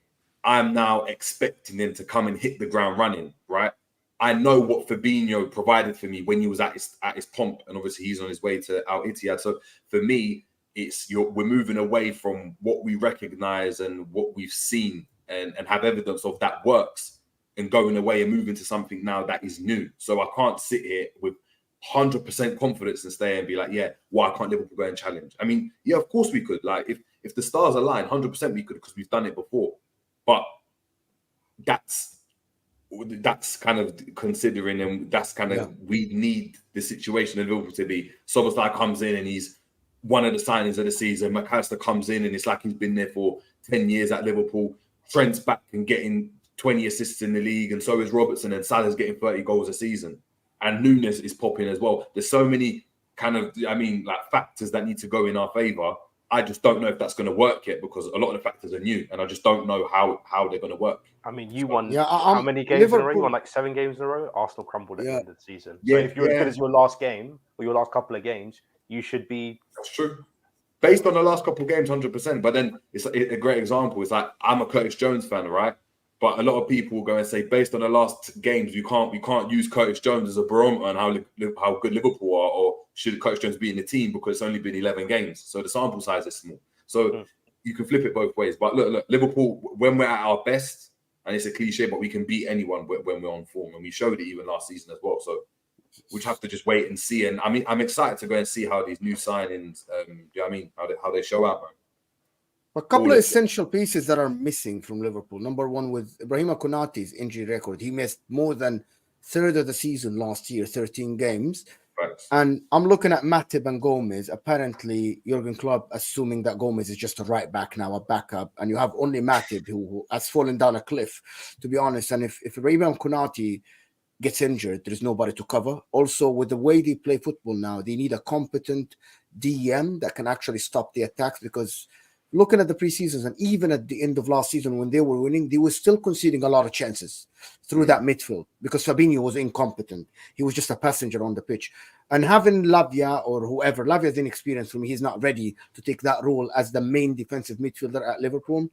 I'm now expecting them to come and hit the ground running, right? I know what Fabinho provided for me when he was at his pomp, and obviously he's on his way to Al Ittihad. So for me, we're moving away from what we recognize and what we've seen and have evidence of that works, and going away and moving to something now that is new. So I can't sit here with 100% confidence and stay and be like, why can't Liverpool go and challenge? I mean, of course we could. Like if the stars align, 100% we could, because we've done it before. But that's kind of considering, and that's kind of we need the situation of Liverpool to be. Szoboszlai comes in and he's one of the signings of the season. McAllister comes in and it's like he's been there for 10 years at Liverpool. Trent's back and getting 20 assists in the league, and so is Robertson, and Salah's getting 30 goals a season, and Nunes is popping as well. There's so many kind of, like factors that need to go in our favour. I just don't know if that's going to work yet, because a lot of the factors are new, and I just don't know how they're going to work. I mean, you won Yeah, how many games in a row? You Liverpool- won like 7 games in a row. Arsenal crumbled at the Yeah. end of the season. So Yeah, if you're as yeah. good as your last game or your last couple of games, you should be. That's true. Based on the last couple of games, 100%. But then it's a great example. It's like, I'm a Curtis Jones fan, right? But a lot of people go and say, based on the last games, you can't use Curtis Jones as a barometer on how good Liverpool are, or should Curtis Jones be in the team, because it's only been 11 games. So the sample size is small. So you can flip it both ways. But look, Liverpool, when we're at our best, and it's a cliche, but we can beat anyone when we're on form. And we showed it even last season as well. So we have to just wait and see. And I'm excited to go and see how these new signings, how they show out, man. A couple of essential pieces that are missing from Liverpool. Number one, with Ibrahima Konaté's injury record, he missed more than third of the season last year, 13 games. Right. And I'm looking at Matip and Gomez. Apparently, Jurgen Klopp assuming that Gomez is just a right back now, a backup, and you have only Matip who has fallen down a cliff, to be honest. And if Ibrahima Konaté gets injured, there is nobody to cover. Also, with the way they play football now, they need a competent DM that can actually stop the attacks, because looking at the preseasons and even at the end of last season when they were winning, they were still conceding a lot of chances through that midfield, because Fabinho was incompetent. He was just a passenger on the pitch. And having Lavia or whoever, Lavia's inexperienced for me, he's not ready to take that role as the main defensive midfielder at Liverpool.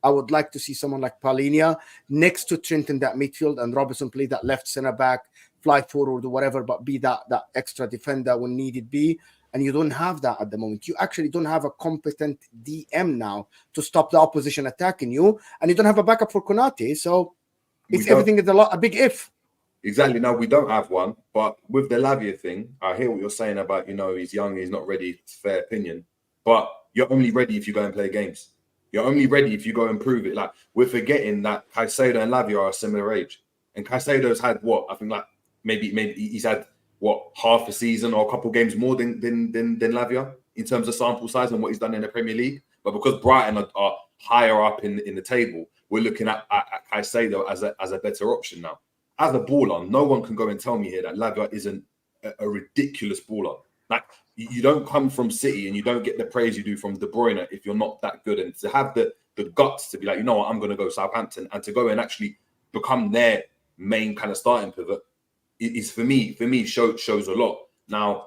I would like to see someone like Palhinha next to Trent in that midfield, and Robertson play that left centre-back, fly forward or whatever, but be that extra defender when needed be. And you don't have that at the moment. You actually don't have a competent DM now to stop the opposition attacking you, and you don't have a backup for Konaté. So everything is a big if. Exactly. No, we don't have one. But with the Lavia thing, I hear what you're saying about, he's young, he's not ready. It's a fair opinion. But you're only ready if you go and play games. You're only ready if you go and prove it. Like, we're forgetting that Caicedo and Lavia are a similar age. And Caicedo's had what? I think like maybe he's had half a season or a couple games more than Lavia in terms of sample size and what he's done in the Premier League. But because Brighton are higher up in the table, we're looking at Caicedo as a better option now. As a baller, no one can go and tell me here that Lavia isn't a ridiculous baller. Like, you don't come from City and you don't get the praise you do from De Bruyne if you're not that good. And to have the guts to be like, I'm going to go Southampton, and to go and actually become their main kind of starting pivot is for me shows a lot. Now,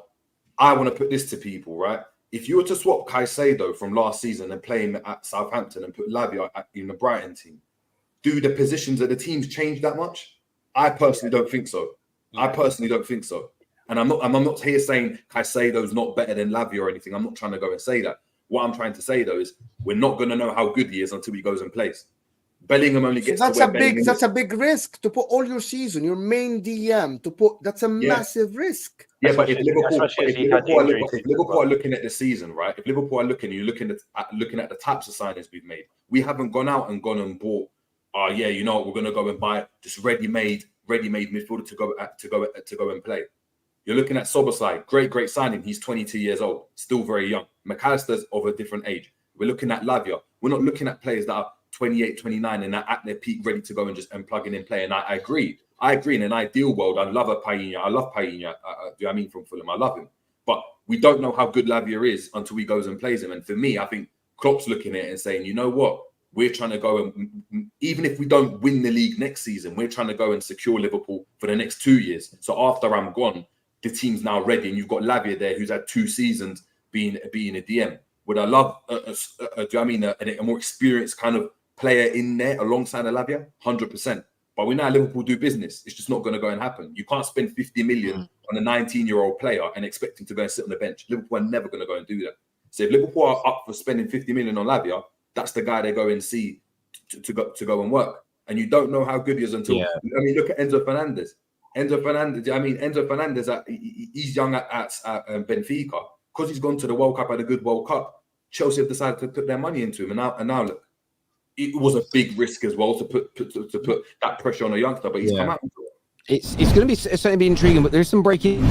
I want to put this to people, right? If you were to swap Caicedo from last season and play him at Southampton and put Lavia in the Brighton team, do the positions of the teams change that much? I personally don't think so. I personally don't think so. And I'm not here saying Caicedo's not better than Lavia or anything. I'm not trying to go and say that. What I'm trying to say though is we're not going to know how good he is until he goes and plays. Bellingham only gets that's a big risk to put all your season, your main DM that's a massive risk. Yeah, but if Liverpool are looking at the season, right? If Liverpool are looking at the types of signings we've made, we haven't gone out and bought. We're going to go and buy just ready-made midfielder to go and play. You're looking at Szoboszlai, great signing. He's 22 years old, still very young. McAllister's of a different age. We're looking at Lavia. We're not looking at players that are 28, 29 and are at their peak, ready to go and plug in and play. And I agree. In an ideal world, I love a Palhinha. I love Palhinha. From Fulham, I love him. But we don't know how good Lavia is until he goes and plays him. And for me, I think Klopp's looking at it and saying, you know what? We're trying to go and, even if we don't win the league next season, we're trying to go and secure Liverpool for the next 2 years. So after I'm gone, the team's now ready, and you've got Lavia there, who's had 2 seasons being a DM. Would I love a more experienced kind of player in there alongside a Lavia? 100%. But we know how Liverpool do business. It's just not going to go and happen. You can't spend 50 million on a 19-year-old player and expect him to go and sit on the bench. Liverpool are never going to go and do that. So if Liverpool are up for spending 50 million on Lavia, that's the guy they go and see to go and work. And you don't know how good he is until look at Enzo Fernandez. Enzo Fernandez, he's young at Benfica because he's gone to the World Cup, had a good World Cup. Chelsea have decided to put their money into him, and now look, it was a big risk as well to put that pressure on a youngster, but he's come out. It's going to be certainly be intriguing, but there's some breaking.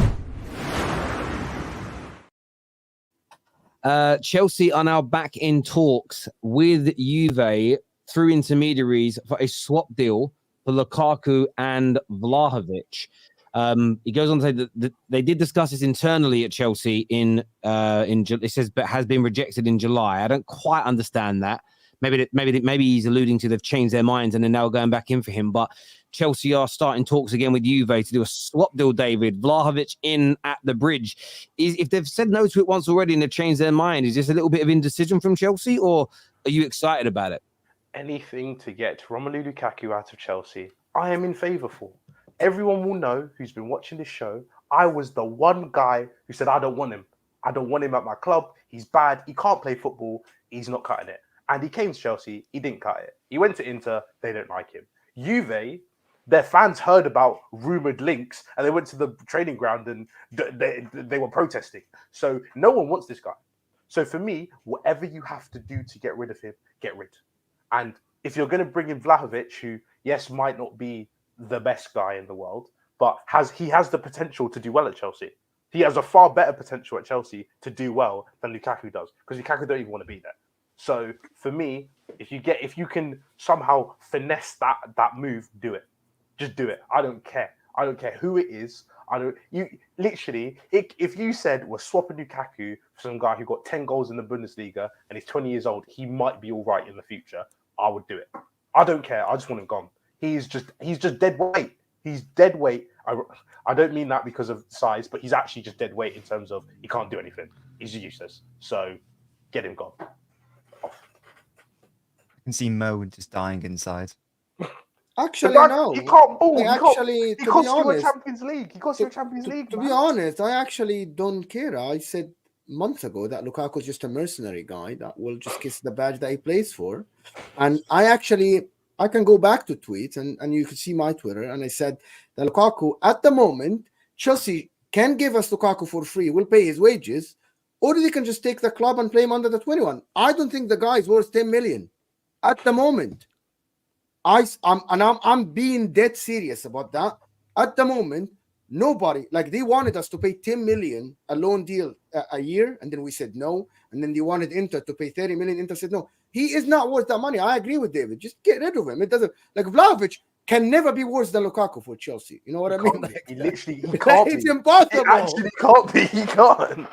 Chelsea are now back in talks with Juve through intermediaries for a swap deal for Lukaku and Vlahovic. He goes on to say that they did discuss this internally at Chelsea it says, but has been rejected in July. I don't quite understand that. Maybe he's alluding to they've changed their minds and they're now going back in for him. But Chelsea are starting talks again with Juve to do a swap deal, David. Vlahovic in at the bridge. If they've said no to it once already and they've changed their mind, is this a little bit of indecision from Chelsea, or are you excited about it? Anything to get Romelu Lukaku out of Chelsea, I am in favour for. Everyone will know who's been watching this show. I was the one guy who said, I don't want him. I don't want him at my club. He's bad. He can't play football. He's not cutting it. And he came to Chelsea. He didn't cut it. He went to Inter. They don't like him. Juve, their fans heard about rumoured links and they went to the training ground and they were protesting. So no one wants this guy. So for me, whatever you have to do to get rid of him, get rid. And if you're going to bring in Vlahovic, who, yes, might not be the best guy in the world, but he has the potential to do well at Chelsea. He has a far better potential at Chelsea to do well than Lukaku does, because Lukaku don't even want to be there. So for me, if you can somehow finesse that move, do it. Just do it. I don't care. I don't care who it is. If you said we're swapping Lukaku for some guy who got 10 goals in the Bundesliga and he's 20 years old, he might be all right in the future, I would do it. I don't care. I just want him gone. He's just dead weight. He's dead weight. I don't mean that because of size, but he's actually just dead weight in terms of he can't do anything. He's useless. So get him gone. Off. I can see Mo just dying inside. Actually, no. He can't ball. He cost you a Champions League. He cost you a Champions League. To be honest, I actually don't care. I said months ago that Lukaku's just a mercenary guy that will just kiss the badge that he plays for. And I can go back to tweets and you can see my Twitter. And I said that Lukaku, at the moment, Chelsea can give us Lukaku for free. We'll pay his wages. Or they can just take the club and play him under the 21. I don't think the guy is worth 10 million at the moment. I'm being dead serious about that. At the moment, nobody, like they wanted us to pay 10 million a loan deal a year, and then we said no. And then they wanted Inter to pay 30 million. Inter said no. He is not worth that money. I agree with David. Just get rid of him. It doesn't, like Vlahovic can never be worse than Lukaku for Chelsea. You know what I mean? Like, he can't. It's impossible. It actually can't be. He can't.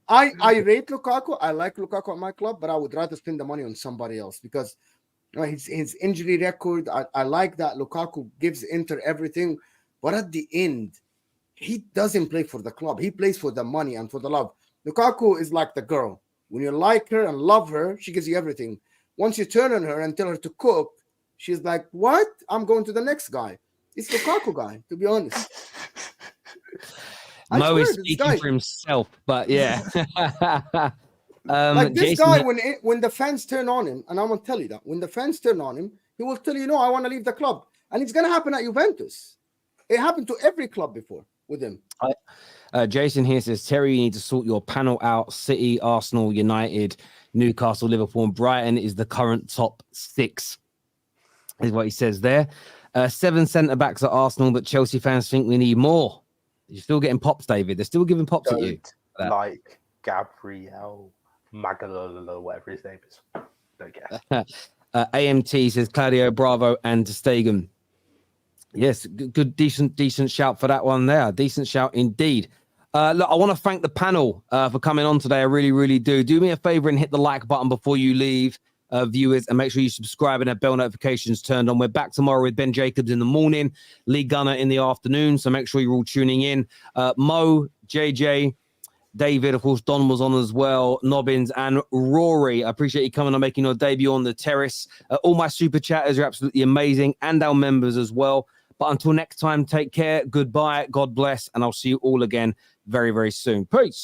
I rate Lukaku. I like Lukaku at my club, but I would rather spend the money on somebody else because his injury record. I like that Lukaku gives Inter everything, but at the end, he doesn't play for the club. He plays for the money and for the love. Lukaku is like the girl. When you like her and love her, she gives you everything. Once you turn on her and tell her to cook, she's like, what? I'm going to the next guy. It's Lukaku guy, to be honest. Mo is speaking for himself, but yeah. Like this Jason, guy, when the fans turn on him, and I'm going to tell you that, when the fans turn on him, he will tell you, no, I want to leave the club. And it's going to happen at Juventus. It happened to every club before with him. Jason here says, Terry, you need to sort your panel out. City, Arsenal, United, Newcastle, Liverpool, and Brighton is the current top 6. Is what he says there. 7 centre-backs at Arsenal, but Chelsea fans think we need more. You're still getting pops, David. They're still giving pops at you. Like Gabriel Magalolo, whatever his name is. Don't get it. AMT says Claudio Bravo and Stegen. Yes, good, decent shout for that one there. Decent shout indeed. Look, I want to thank the panel for coming on today. I really, really do. Do me a favor and hit the like button before you leave, viewers, and make sure you subscribe and have bell notifications turned on. We're back tomorrow with Ben Jacobs in the morning, Lee Gunner in the afternoon, so make sure you're all tuning in. Mo, JJ, David, of course, Don was on as well, Nobbins, and Rory. I appreciate you coming and making your debut on the terrace. All my super chatters are absolutely amazing, and our members as well. But until next time, take care, goodbye, God bless, and I'll see you all again very, very soon. Peace.